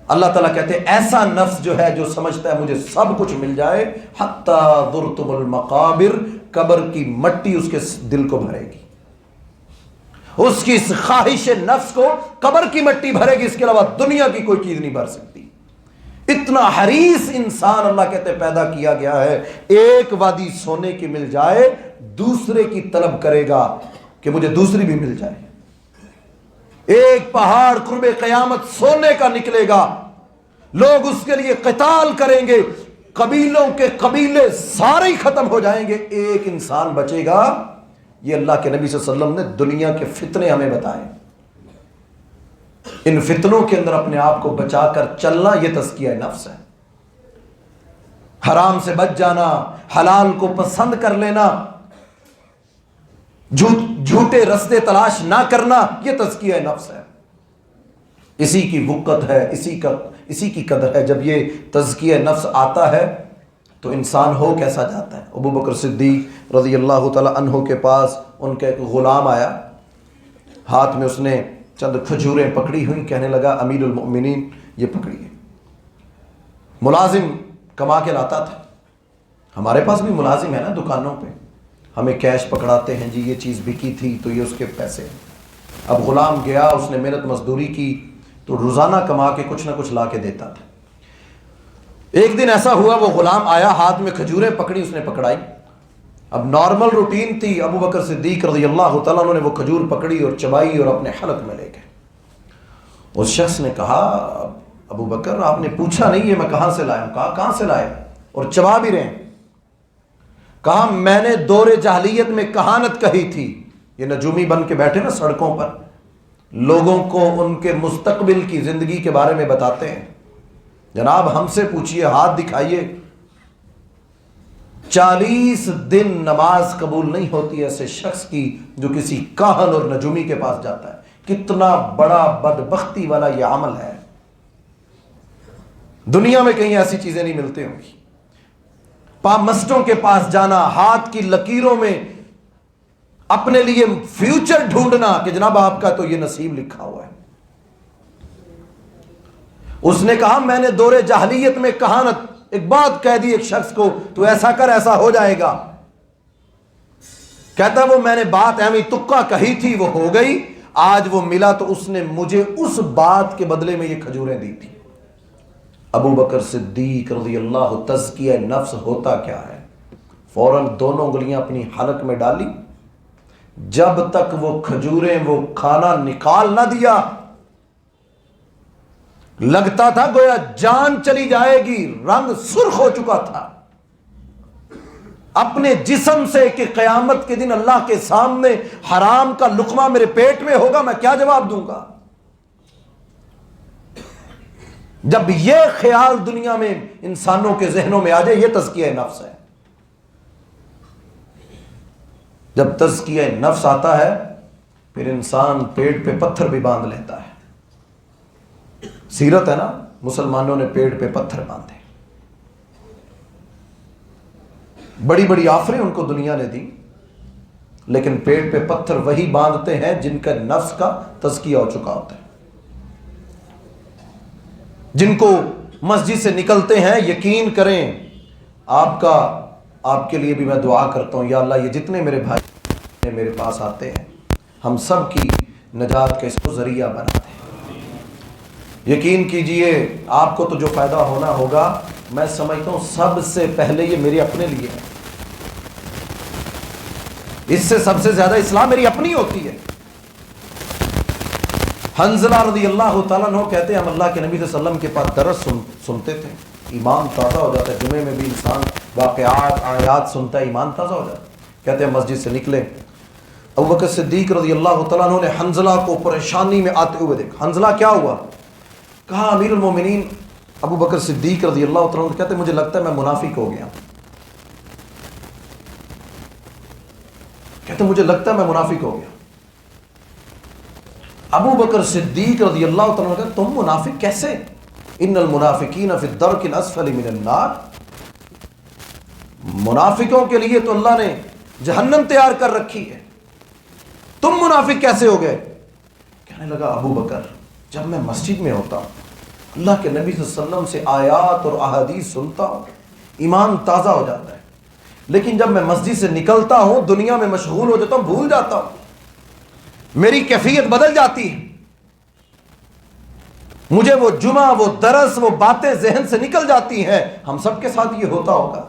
S1: اللہ تعالیٰ کہتے ہیں ایسا نفس جو ہے، جو سمجھتا ہے مجھے سب کچھ مل جائے، حتی زرتم المقابر، قبر کی مٹی اس کے دل کو بھرے گی، اس کی اس خواہش نفس کو قبر کی مٹی بھرے گی، اس کے علاوہ دنیا کی کوئی چیز نہیں بھر سکتی۔ اتنا حریص انسان اللہ کہتے پیدا کیا گیا ہے، ایک وادی سونے کی مل جائے دوسرے کی طلب کرے گا کہ مجھے دوسری بھی مل جائے، ایک پہاڑ قرب قیامت سونے کا نکلے گا، لوگ اس کے لیے قتال کریں گے، قبیلوں کے قبیلے سارے ہی ختم ہو جائیں گے، ایک انسان بچے گا۔ یہ اللہ کے نبی صلی اللہ علیہ وسلم نے دنیا کے فتنے ہمیں بتائے، ان فتنوں کے اندر اپنے آپ کو بچا کر چلنا یہ تزکیہ نفس ہے۔ حرام سے بچ جانا، حلال کو پسند کر لینا، جھوٹے رستے تلاش نہ کرنا، یہ تزکیہ نفس ہے۔ اسی کی وقت ہے، اسی کی قدر ہے۔ جب یہ تزکیہ نفس آتا ہے تو انسان ہو کیسا جاتا ہے۔ ابو بکر صدیق رضی اللہ تعالی عنہ کے پاس ان کا ایک غلام آیا، ہاتھ میں اس نے چند کھجوریں پکڑی ہوئی، کہنے لگا امیر المؤمنین یہ پکڑیے۔ ملازم کما کے لاتا تھا، ہمارے پاس بھی ملازم ہے نا دکانوں پہ، ہمیں کیش پکڑاتے ہیں، جی یہ چیز بکی تھی تو یہ اس کے پیسے ہیں۔ اب غلام گیا، اس نے محنت مزدوری کی تو روزانہ کما کے کچھ نہ کچھ لا کے دیتا تھا۔ ایک دن ایسا ہوا وہ غلام آیا، ہاتھ میں کھجوریں پکڑی، اس نے پکڑائی۔ اب نارمل روٹین تھی، ابو بکر صدیق رضی اللہ تعالیٰ عنہ نے وہ کھجور پکڑی اور چبائی اور اپنے حلق میں لے گئے۔ اس شخص نے کہا ابو بکر آپ نے پوچھا نہیں یہ میں کہاں سے لایا ہوں؟ کہا کہاں سے لائے اور چبا بھی رہے ہیں؟ کہا میں نے دور جاہلیت میں کہانت کہی تھی، یہ نجومی بن کے بیٹھے نا سڑکوں پر، لوگوں کو ان کے مستقبل کی زندگی کے بارے میں بتاتے ہیں، جناب ہم سے پوچھئے، ہاتھ دکھائیے، 40 دن نماز قبول نہیں ہوتی ایسے شخص کی جو کسی کاہن اور نجومی کے پاس جاتا ہے۔ کتنا بڑا بدبختی والا یہ عمل ہے، دنیا میں کہیں ایسی چیزیں نہیں ملتی ہوں گی۔ مسجدوں کے پاس جانا، ہاتھ کی لکیروں میں اپنے لیے فیوچر ڈھونڈنا کہ جناب آپ کا تو یہ نصیب لکھا ہوا ہے۔ اس نے کہا میں نے دور جاہلیت میں کہانت، ایک بات کہہ دی ایک شخص کو، تو ایسا کر ایسا ہو جائے گا۔ کہتا وہ میں نے بات ایویں تکا کہی تھی، وہ ہو گئی، آج وہ ملا تو اس نے مجھے اس بات کے بدلے میں یہ کھجوریں دی تھی۔ ابو بکر صدیق رضی اللہ، تزکیہ نفس ہوتا کیا ہے؟ فوراً دونوں انگلیاں اپنی حلق میں ڈالی، جب تک وہ کھجوریں وہ کھانا نکال نہ دیا لگتا تھا گویا جان چلی جائے گی، رنگ سرخ ہو چکا تھا اپنے جسم سے کہ قیامت کے دن اللہ کے سامنے حرام کا لقمہ میرے پیٹ میں ہوگا، میں کیا جواب دوں گا؟ جب یہ خیال دنیا میں انسانوں کے ذہنوں میں آ جائے، یہ تزکیہ نفس ہے۔ جب تزکیہ نفس آتا ہے پھر انسان پیٹ پہ پتھر بھی باندھ لیتا ہے۔ سیرت ہے نا، مسلمانوں نے پیٹ پہ پتھر باندھے، بڑی بڑی آفریں ان کو دنیا نے دی، لیکن پیٹ پہ پتھر وہی باندھتے ہیں جن کا نفس کا تزکیہ ہو چکا ہوتا ہے، جن کو مسجد سے نکلتے ہیں یقین کریں آپ کے لیے بھی میں دعا کرتا ہوں، یا اللہ یہ جتنے میرے بھائی میرے پاس آتے ہیں ہم سب کی نجات کا اس کو ذریعہ بنا دیں۔ یقین کیجئے آپ کو تو جو فائدہ ہونا ہوگا، میں سمجھتا ہوں سب سے پہلے یہ میرے اپنے لیے ہے، اس سے سب سے زیادہ اصلاح میری اپنی ہوتی ہے۔ حنظلہ رضی اللہ تعالیٰ عنہ کہتے ہیں ہم اللہ کے نبی صلی اللہ علیہ وسلم کے پاس درس سنتے تھے، ایمان تازہ ہو جاتا ہے، جمعے میں بھی انسان واقعات آیات سنتا ہے، ایمان تازہ ہو جاتا ہے۔ کہتے ہیں مسجد سے نکلے، ابو بکر صدیق رضی اللہ تعالیٰ عنہ نے حنظلہ کو پریشانی میں آتے ہوئے دیکھا۔ حنظلہ کیا ہوا؟ کہا امیر المومنین، ابو بکر صدیق رضی اللہ تعالیٰ عنہ کہتے ہیں مجھے لگتا ہے میں منافق ہو گیا، کہتے ہیں مجھے لگتا ہے میں منافق ہو گیا۔ ابو بکر صدیق رضی اللہ تعالیٰ عنہ کہتے تم منافق کیسے؟ ان المنافقین فی الدرک الاسفل من النار، منافقوں کے لیے تو اللہ نے جہنم تیار کر رکھی ہے، تم منافق کیسے ہو گئے؟ کہنے لگا ابو بکر جب میں مسجد میں ہوتا ہوں، اللہ کے نبی صلی اللہ علیہ وسلم سے آیات اور احادیث سنتا ہوں، ایمان تازہ ہو جاتا ہے، لیکن جب میں مسجد سے نکلتا ہوں دنیا میں مشغول ہو جاتا ہوں، بھول جاتا ہوں، میری کیفیت بدل جاتی ہے، مجھے وہ جمعہ وہ درس وہ باتیں ذہن سے نکل جاتی ہیں۔ ہم سب کے ساتھ یہ ہوتا ہوگا،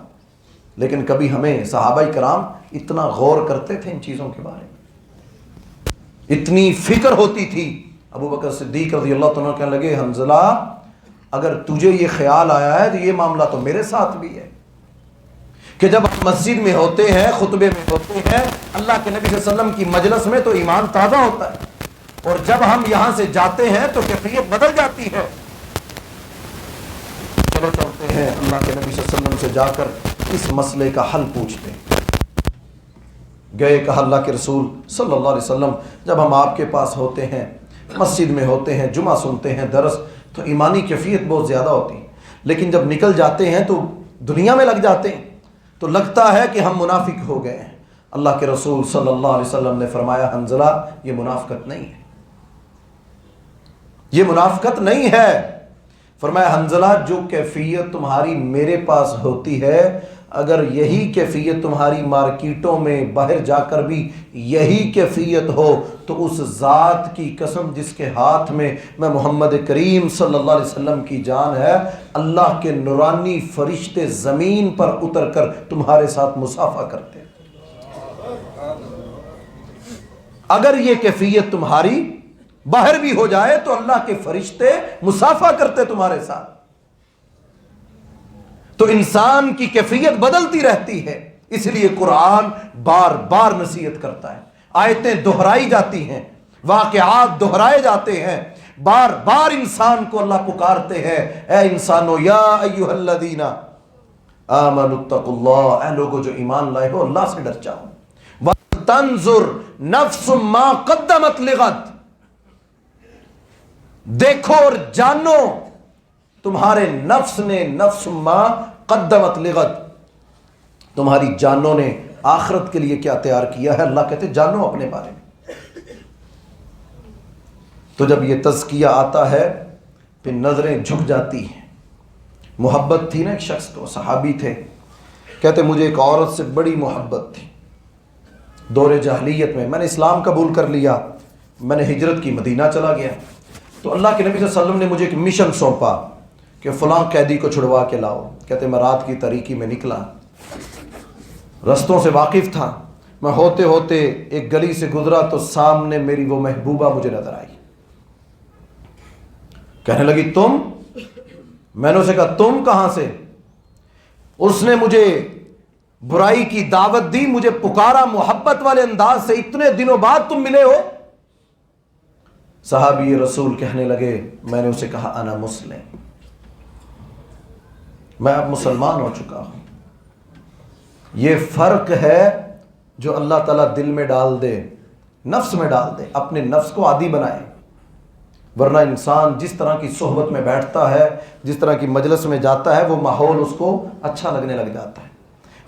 S1: لیکن کبھی ہمیں صحابہ کرام اتنا غور کرتے تھے ان چیزوں کے بارے میں، اتنی فکر ہوتی تھی۔ ابو بکر صدیق رضی اللہ تعالیٰ کہنے لگے حنظلہ اگر تجھے یہ خیال آیا ہے تو یہ معاملہ تو میرے ساتھ بھی ہے کہ جب ہم مسجد میں ہوتے ہیں، خطبے میں ہوتے ہیں، اللہ کے نبی صلی اللہ علیہ وسلم کی مجلس میں تو ایمان تازہ ہوتا ہے، اور جب ہم یہاں سے جاتے ہیں تو کیفیت بدل جاتی ہے۔ چلو چلتے ہیں۔ اللہ کے نبی صلی اللہ علیہ وسلم سے جا کر اس مسئلے کا حل پوچھتے. گئے، کہا اللہ کے رسول صلی اللہ علیہ وسلم جب ہم آپ کے پاس ہوتے ہیں، مسجد میں ہوتے ہیں، جمعہ سنتے ہیں، درس، تو ایمانی کیفیت بہت زیادہ ہوتی ہے، لیکن جب نکل جاتے ہیں تو دنیا میں لگ جاتے ہیں تو لگتا ہے کہ ہم منافق ہو گئے ہیں. اللہ کے رسول صلی اللہ علیہ وسلم نے فرمایا حنظلہ یہ منافقت نہیں ہے، یہ منافقت نہیں ہے. فرمایا حنظلہ جو کیفیت تمہاری میرے پاس ہوتی ہے، اگر یہی کیفیت تمہاری مارکیٹوں میں باہر جا کر بھی یہی کیفیت ہو تو اس ذات کی قسم جس کے ہاتھ میں محمد کریم صلی اللہ علیہ وسلم کی جان ہے، اللہ کے نورانی فرشتے زمین پر اتر کر تمہارے ساتھ مصافحہ کرتے. اگر یہ کیفیت تمہاری باہر بھی ہو جائے تو اللہ کے فرشتے مصافحہ کرتے تمہارے ساتھ. تو انسان کی کیفیت بدلتی رہتی ہے، اس لیے قرآن بار بار نصیحت کرتا ہے، آیتیں دہرائی جاتی ہیں، واقعات دہرائے جاتے ہیں، بار بار انسان کو اللہ پکارتے ہیں، اے انسانو یا ایھا الذین آمنوا اتقوا اللہ، اے لوگو جو ایمان لائے ہو اللہ سے ڈر جاؤ. وَتَنْظُرْ نَفْسٌ مَا قَدَّمَتْ لِغَدٍ، دیکھو اور جانو تمہارے نفس نے، نفس ما قدمت لغد، تمہاری جانوں نے آخرت کے لیے کیا تیار کیا ہے. اللہ کہتے جانو اپنے بارے میں. تو جب یہ تزکیہ آتا ہے پھر نظریں جھک جاتی ہیں. محبت تھی نا ایک شخص کو، صحابی تھے، کہتے مجھے ایک عورت سے بڑی محبت تھی دور جاہلیت میں نے اسلام قبول کر لیا، میں نے ہجرت کی، مدینہ چلا گیا. تو اللہ کے نبی صلی اللہ علیہ وسلم نے مجھے ایک مشن سونپا کہ فلاں قیدی کو چھڑوا کے لاؤ. کہتے میں رات کی تاریکی میں نکلا، رستوں سے واقف تھا، میں ہوتے ہوتے ایک گلی سے گزرا تو سامنے میری وہ محبوبہ مجھے نظر آئی. کہنے لگی تم؟ میں نے اسے کہا تم کہاں سے؟ اس نے مجھے برائی کی دعوت دی، مجھے پکارا محبت والے انداز سے، اتنے دنوں بعد تم ملے ہو. صحابی رسول کہنے لگے، میں نے اسے کہا انا مسلم، میں اب مسلمان ہو چکا ہوں. یہ فرق ہے جو اللہ تعالیٰ دل میں ڈال دے، نفس میں ڈال دے، اپنے نفس کو عادی بنائے. ورنہ انسان جس طرح کی صحبت میں بیٹھتا ہے، جس طرح کی مجلس میں جاتا ہے، وہ ماحول اس کو اچھا لگنے لگ جاتا ہے،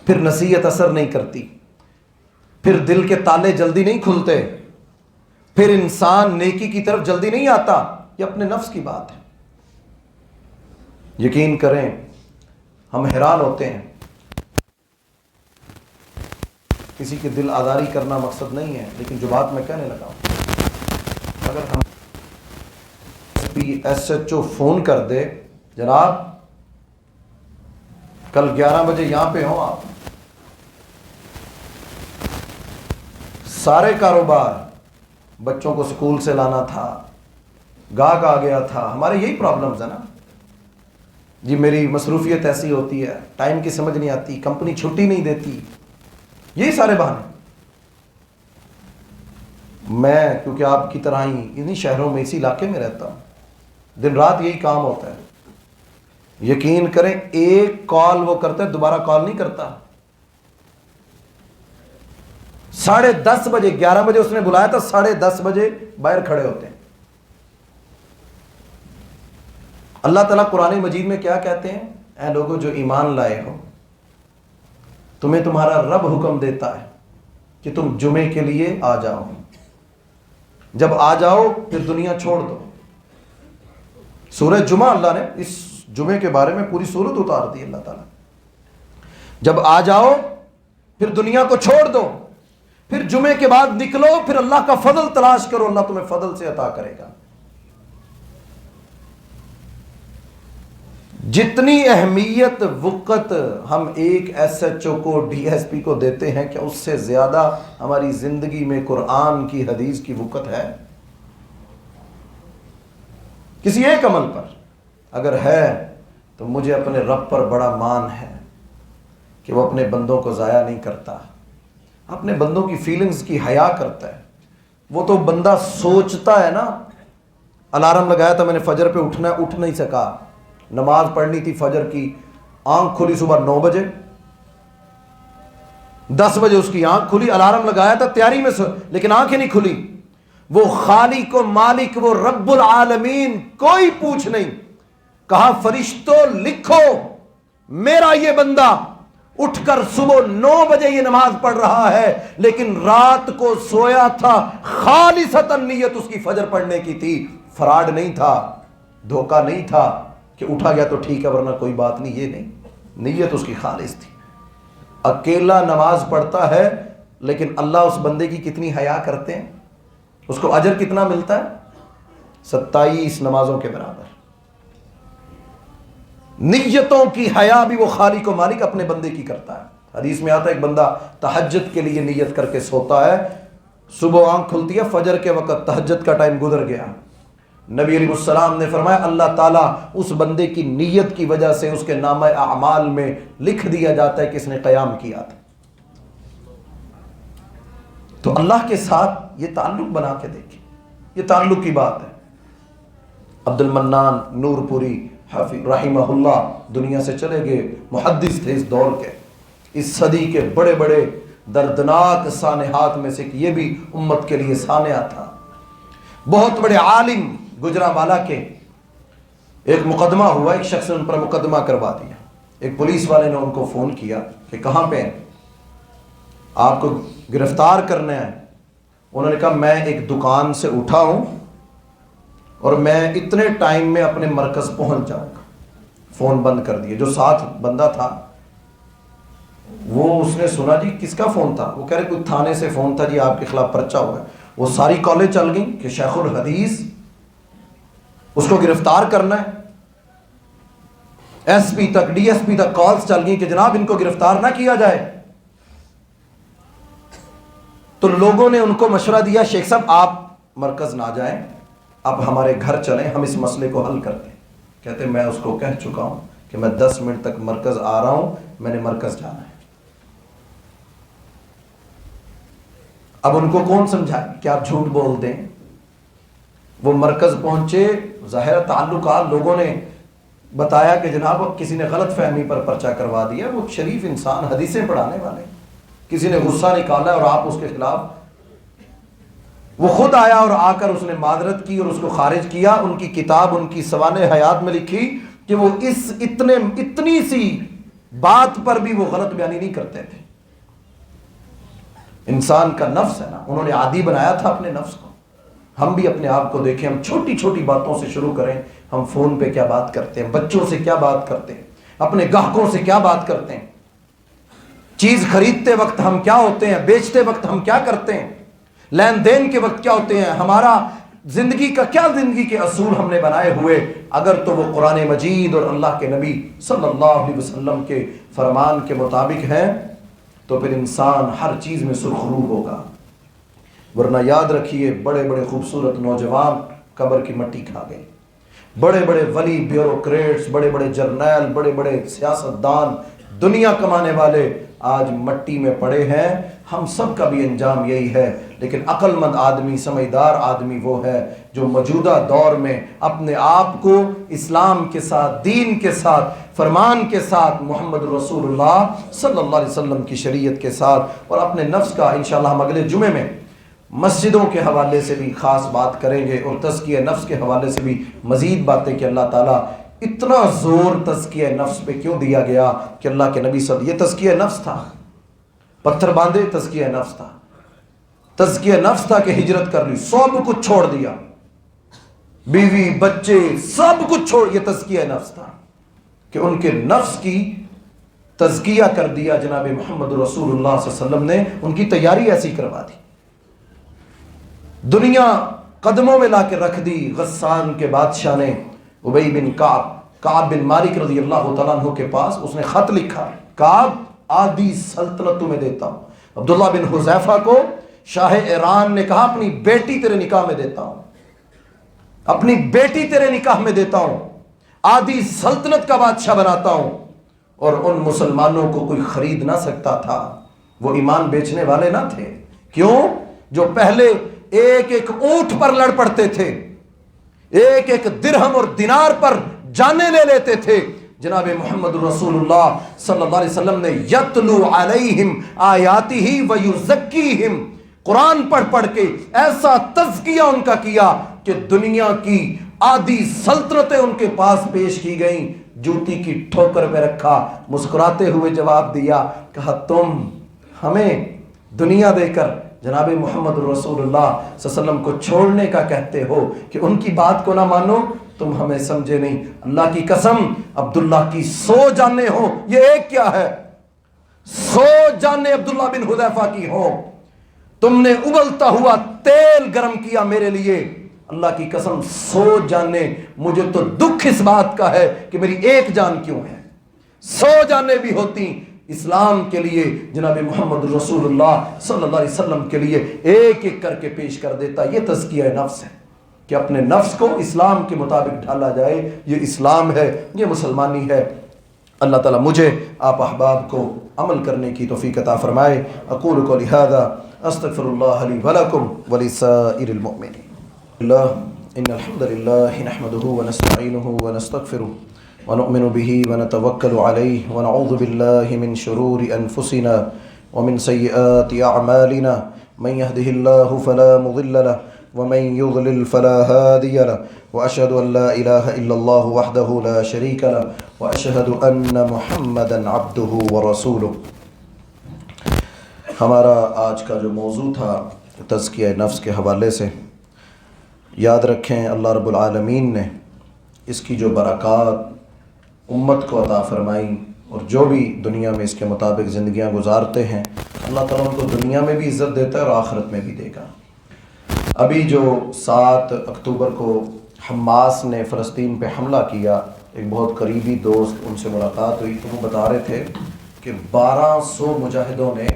S1: پھر نصیحت اثر نہیں کرتی، پھر دل کے تالے جلدی نہیں کھلتے، پھر انسان نیکی کی طرف جلدی نہیں آتا. یہ اپنے نفس کی بات ہے. یقین کریں ہم حیران ہوتے ہیں، کسی کے دل آزاری کرنا مقصد نہیں ہے، لیکن جو بات میں کہنے لگا ہوں، اگر ہم ایس ایچ او فون کر دے جناب کل 11 بجے یہاں پہ ہوں آپ، سارے کاروبار، بچوں کو سکول سے لانا تھا، گاہک آ گیا تھا، ہمارے یہی پرابلمز ہیں نا جی، میری مصروفیت ایسی ہوتی ہے، ٹائم کی سمجھ نہیں آتی، کمپنی چھٹی نہیں دیتی، یہی سارے بہانے. میں کیونکہ آپ کی طرح ہی انہی شہروں میں، اسی علاقے میں رہتا ہوں، دن رات یہی کام ہوتا ہے. یقین کریں ایک کال وہ کرتا ہے، دوبارہ کال نہیں کرتا. 10:30 بجے، 11 بجے اس نے بلایا تھا، 10:30 بجے باہر کھڑے ہوتے ہیں. اللہ تعالیٰ قرآن مجید میں کیا کہتے ہیں؟ اے لوگوں جو ایمان لائے ہو، تمہیں تمہارا رب حکم دیتا ہے کہ تم جمعے کے لیے آ جاؤ. جب آ جاؤ پھر دنیا چھوڑ دو. سورہ جمعہ اللہ نے اس جمعے کے بارے میں پوری سورت اتار دی. اللہ تعالیٰ جب آ جاؤ پھر دنیا کو چھوڑ دو، پھر جمعے کے بعد نکلو، پھر اللہ کا فضل تلاش کرو، اللہ تمہیں فضل سے عطا کرے گا. جتنی اہمیت وقت ہم ایک ایس ایچ او کو، ڈی ایس پی کو دیتے ہیں، کہ اس سے زیادہ ہماری زندگی میں قرآن کی، حدیث کی وقت ہے؟ کسی ایک عمل پر اگر ہے تو مجھے اپنے رب پر بڑا مان ہے کہ وہ اپنے بندوں کو ضائع نہیں کرتا، اپنے بندوں کی فیلنگز کی حیا کرتا ہے. وہ تو بندہ سوچتا ہے نا، الارم لگایا تھا میں نے فجر پہ اٹھنا ہے، اٹھ نہیں سکا، نماز پڑھنی تھی فجر کی، آنکھ کھلی صبح 9 بجے، 10 بجے اس کی آنکھ کھلی، الارم لگایا تھا تیاری میں سے، لیکن آنکھیں نہیں کھلی۔ وہ خالق و مالک، وہ رب العالمین، کوئی پوچھ نہیں۔ کہا فرشتوں لکھو میرا یہ بندہ اٹھ کر صبح 9 بجے یہ نماز پڑھ رہا ہے، لیکن رات کو سویا تھا، خالصتاً نیت اس کی فجر پڑھنے کی تھی، فراڈ نہیں تھا، دھوکہ نہیں تھا کہ اٹھا گیا تو ٹھیک ہے ورنہ کوئی بات نہیں، یہ نہیں، نیت اس کی خالص تھی۔ اکیلا نماز پڑھتا ہے لیکن اللہ اس بندے کی کتنی حیا کرتے ہیں، اس کو اجر کتنا ملتا ہے؟ 27 نمازوں کے برابر۔ نیتوں کی حیا بھی وہ خالق و مالک اپنے بندے کی کرتا ہے۔ حدیث میں آتا ہے ایک بندہ تہجد کے لیے نیت کر کے سوتا ہے، صبح آنکھ کھلتی ہے، فجر کے وقت تہجد کا ٹائم گزر گیا، نبی علیہ السلام نے فرمایا اللہ تعالیٰ اس بندے کی نیت کی وجہ سے اس کے نامہ اعمال میں لکھ دیا جاتا ہے کہ اس نے قیام کیا تھا۔ تو اللہ کے ساتھ یہ تعلق بنا کے دیکھیں، یہ تعلق کی بات ہے۔ عبد المنان نور پوری حافظ رحمہ اللہ دنیا سے چلے گئے، محدث تھے اس دور کے، اس صدی کے بڑے بڑے دردناک سانحات میں سے یہ بھی امت کے لیے سانحہ تھا۔ بہت بڑے عالم گجرانوالہ کے، ایک مقدمہ ہوا، ایک شخص نے ان پر مقدمہ کروا دیا، ایک پولیس والے نے ان کو فون کیا کہ کہاں پہ ہیں، آپ کو گرفتار کرنا ہے۔ انہوں نے کہا میں ایک دکان سے اٹھا ہوں اور میں اتنے ٹائم میں اپنے مرکز پہنچ جاؤں گا۔ فون بند کر دیا۔ جو ساتھ بندہ تھا وہ اس نے سنا جی کس کا فون تھا، وہ کہہ رہے کوئی تھانے سے فون تھا جی آپ کے خلاف پرچہ ہوا ہے۔ وہ ساری کالیں چل گئیں کہ شیخ الحدیث اس کو گرفتار کرنا ہے، ایس پی تک ڈی ایس پی تک کالز چل گئی کہ جناب ان کو گرفتار نہ کیا جائے۔ تو لوگوں نے ان کو مشورہ دیا شیخ صاحب آپ مرکز نہ جائیں، آپ ہمارے گھر چلیں، ہم اس مسئلے کو حل کرتے ہیں۔ کہتے میں اس کو کہہ چکا ہوں کہ میں 10 منٹ تک مرکز آ رہا ہوں، میں نے مرکز جانا ہے۔ اب ان کو کون سمجھائے کہ آپ جھوٹ بول دیں؟ وہ مرکز پہنچے، ظاہر تعلقات، لوگوں نے بتایا کہ جناب کسی نے غلط فہمی پر پرچہ کروا دیا، وہ شریف انسان حدیثیں پڑھانے والے، کسی نے غصہ نکالا اور آپ اس کے خلاف۔ وہ خود آیا اور آ کر اس نے معذرت کی اور اس کو خارج کیا۔ ان کی کتاب ان کی سوانح حیات میں لکھی کہ وہ اس اتنی سی بات پر بھی وہ غلط بیانی نہیں کرتے تھے۔ انسان کا نفس ہے نا، انہوں نے عادی بنایا تھا اپنے نفس کو۔ ہم بھی اپنے آپ کو دیکھیں، ہم چھوٹی چھوٹی باتوں سے شروع کریں، ہم فون پہ کیا بات کرتے ہیں، بچوں سے کیا بات کرتے ہیں، اپنے گاہکوں سے کیا بات کرتے ہیں، چیز خریدتے وقت ہم کیا ہوتے ہیں، بیچتے وقت ہم کیا کرتے ہیں، لین دین کے وقت کیا ہوتے ہیں، ہمارا زندگی کا کیا زندگی کے اصول ہم نے بنائے ہوئے، اگر تو وہ قرآن مجید اور اللہ کے نبی صلی اللہ علیہ وسلم کے فرمان کے مطابق ہیں تو پھر انسان ہر چیز میں سرخرو ہوگا۔ ورنہ یاد رکھیے بڑے بڑے خوبصورت نوجوان قبر کی مٹی کھا گئے، بڑے بڑے ولی بیوروکریٹس، بڑے بڑے جرنیل، بڑے بڑے سیاستدان، دنیا کمانے والے آج مٹی میں پڑے ہیں۔ ہم سب کا بھی انجام یہی ہے، لیکن عقل مند آدمی، سمجھدار آدمی وہ ہے جو موجودہ دور میں اپنے آپ کو اسلام کے ساتھ، دین کے ساتھ، فرمان کے ساتھ، محمد رسول اللہ صلی اللہ علیہ وسلم کی شریعت کے ساتھ، اور اپنے نفس کا انشاءاللہ ہم اگلے جمعے میں مسجدوں کے حوالے سے بھی خاص بات کریں گے اور تزکیہ نفس کے حوالے سے بھی مزید باتیں کہ اللہ تعالیٰ اتنا زور تزکیہ نفس پہ کیوں دیا گیا کہ اللہ کے نبی صلی اللہ علیہ وسلم، یہ تزکیہ نفس تھا، پتھر باندھے تزکیہ نفس تھا، تزکیہ نفس تھا کہ ہجرت کر لی، سب کچھ چھوڑ دیا، بیوی بچے سب کچھ چھوڑ، یہ تزکیہ نفس تھا کہ ان کے نفس کی تزکیہ کر دیا جناب محمد رسول اللہ صلی اللہ علیہ وسلم نے، ان کی تیاری ایسی کروا دی، دنیا قدموں میں لا کے رکھ دی۔ غسان کے بادشاہ نے ابی بن کعب بن مالک رضی اللہ تعالیٰ عنہ کے پاس اس نے خط لکھا، کعب آدھی سلطنت تمہیں دیتا ہوں۔ عبداللہ بن حذیفہ کو شاہ ایران نے کہا اپنی بیٹی تیرے نکاح میں دیتا ہوں، اپنی بیٹی تیرے نکاح میں دیتا ہوں، آدھی سلطنت کا بادشاہ بناتا ہوں۔ اور ان مسلمانوں کو کوئی خرید نہ سکتا تھا، وہ ایمان بیچنے والے نہ تھے۔ کیوں؟ جو پہلے ایک ایک اونٹ پر لڑ پڑتے تھے، ایک ایک درہم اور دینار پر جانیں لے لیتے تھے، جناب محمد رسول اللہ صلی اللہ علیہ وسلم نے یتلو علیہم آیاتہ ویزکیہم، قرآن پڑھ پڑھ کے ایسا تزکیہ ان کا کیا کہ دنیا کی آدھی سلطنتیں ان کے پاس پیش کی گئیں، جوتی کی ٹھوکر پہ رکھا، مسکراتے ہوئے جواب دیا، کہا تم ہمیں دنیا دے کر جناب محمد رسول اللہ صلی اللہ علیہ وسلم کو چھوڑنے کا کہتے ہو کہ ان کی بات کو نہ مانو، تم ہمیں سمجھے نہیں۔ اللہ کی قسم عبداللہ کی 100 جانیں ہوں، یہ ایک کیا ہے، 100 جانیں عبداللہ بن حذیفہ کی ہوں، تم نے ابلتا ہوا تیل گرم کیا میرے لیے، اللہ کی قسم 100 جانیں، مجھے تو دکھ اس بات کا ہے کہ میری ایک جان کیوں ہے، 100 جانیں بھی ہوتی اسلام کے لیے، جناب محمد رسول اللہ صلی اللہ علیہ وسلم کے لیے ایک ایک کر کے پیش کر دیتا۔ یہ تزکیہ نفس ہے کہ اپنے نفس کو اسلام کے مطابق ڈھالا جائے، یہ اسلام ہے، یہ مسلمانی ہے۔ اللہ تعالیٰ مجھے آپ احباب کو عمل کرنے کی توفیق عطا فرمائے۔ اقول قولی ھذا استغفر اللہ لی ولکم ولسائر المؤمنین۔ ان الحمد للہ نحمده ونستعینه ونستغفره ونؤمن به ونتوکل علیہ ونعوذ باللہ من شرور انفسنا ومن سیئات اعمالنا، من يهده الله فلا مضل له ومن يضلل فلا هادي له، واشهد ان لا اله الا الله وحده لا شريك له، واشهد ان محمدا عبده ورسوله۔ ہمارا آج کا جو موضوع تھا تزکیہ نفس کے حوالے سے، یاد رکھیں اللہ رب العالمین نے اس کی جو برکات امت کو عطا فرمائی، اور جو بھی دنیا میں اس کے مطابق زندگیاں گزارتے ہیں اللہ تعالیٰ ان کو دنیا میں بھی عزت دیتا ہے اور آخرت میں بھی دے گا۔ ابھی جو 7 اکتوبر کو حماس نے فلسطین پہ حملہ کیا، ایک بہت قریبی دوست ان سے ملاقات ہوئی تو وہ بتا رہے تھے کہ 1200 مجاہدوں نے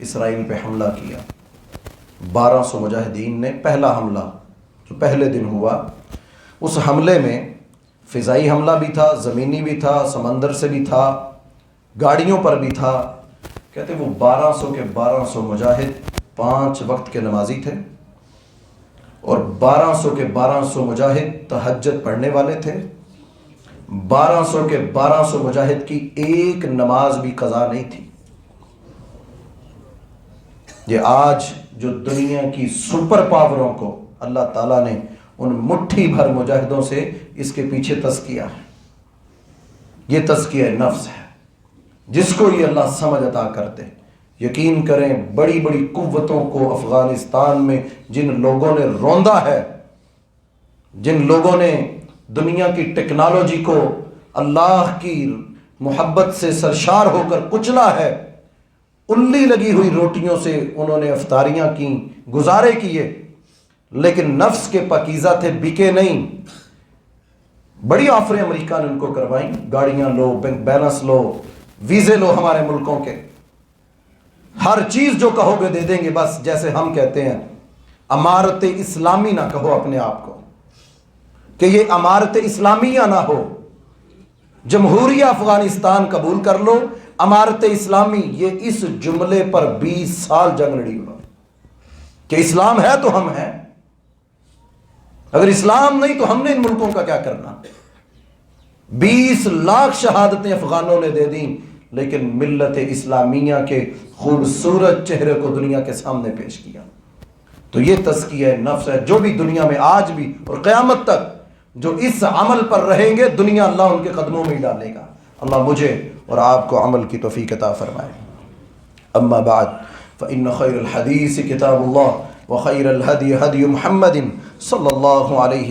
S1: اسرائیل پہ حملہ کیا، 1200 مجاہدین نے پہلا حملہ جو پہلے دن ہوا، اس حملے میں فضائی حملہ بھی تھا، زمینی بھی تھا، سمندر سے بھی تھا، گاڑیوں پر بھی تھا۔ کہتے وہ 1200 کے 1200 مجاہد 5 وقت کے نمازی تھے، اور 1200 کے 1200 مجاہد تہجد پڑھنے والے تھے، 1200 کے 1200 مجاہد کی ایک نماز بھی قضا نہیں تھی۔ یہ آج جو دنیا کی سپر پاوروں کو اللہ تعالیٰ نے ان مٹھی بھر مجاہدوں سے اس کے پیچھے تزکیہ ہے، یہ تزکیہ نفس ہے، جس کو یہ اللہ سمجھ عطا کرتے۔ یقین کریں بڑی بڑی قوتوں کو افغانستان میں جن لوگوں نے روندا ہے، جن لوگوں نے دنیا کی ٹیکنالوجی کو اللہ کی محبت سے سرشار ہو کر کچلا ہے، الی لگی ہوئی روٹیوں سے انہوں نے افطاریاں کیں، گزارے کیے، لیکن نفس کے پاکیزہ تھے، بکے نہیں۔ بڑی آفریں امریکہ نے ان کو کروائیں، گاڑیاں لو، بینک بیلنس لو، ویزے لو ہمارے ملکوں کے، ہر چیز جو کہو گے دے دیں گے، بس جیسے ہم کہتے ہیں امارت اسلامی نہ کہو اپنے آپ کو، کہ یہ امارت اسلامیہ نہ ہو، جمہوریہ افغانستان قبول کر لو، امارت اسلامی، یہ اس جملے پر 20 سال جنگ لڑی ہوا کہ اسلام ہے تو ہم ہیں، اگر اسلام نہیں تو ہم نے ان ملکوں کا کیا کرنا۔ 20 لاکھ شہادتیں افغانوں نے دے دیں، لیکن ملت اسلامیہ کے خوبصورت چہرے کو دنیا کے سامنے پیش کیا۔ تو یہ تزکیہ نفس ہے، جو بھی دنیا میں آج بھی اور قیامت تک جو اس عمل پر رہیں گے، دنیا اللہ ان کے قدموں میں ہی ڈالے گا۔ اللہ مجھے اور آپ کو عمل کی توفیق عطا فرمائے۔ اما بعد فإن خير الحديث كتاب الله وخير الهدي هدي محمد صلى الله عليه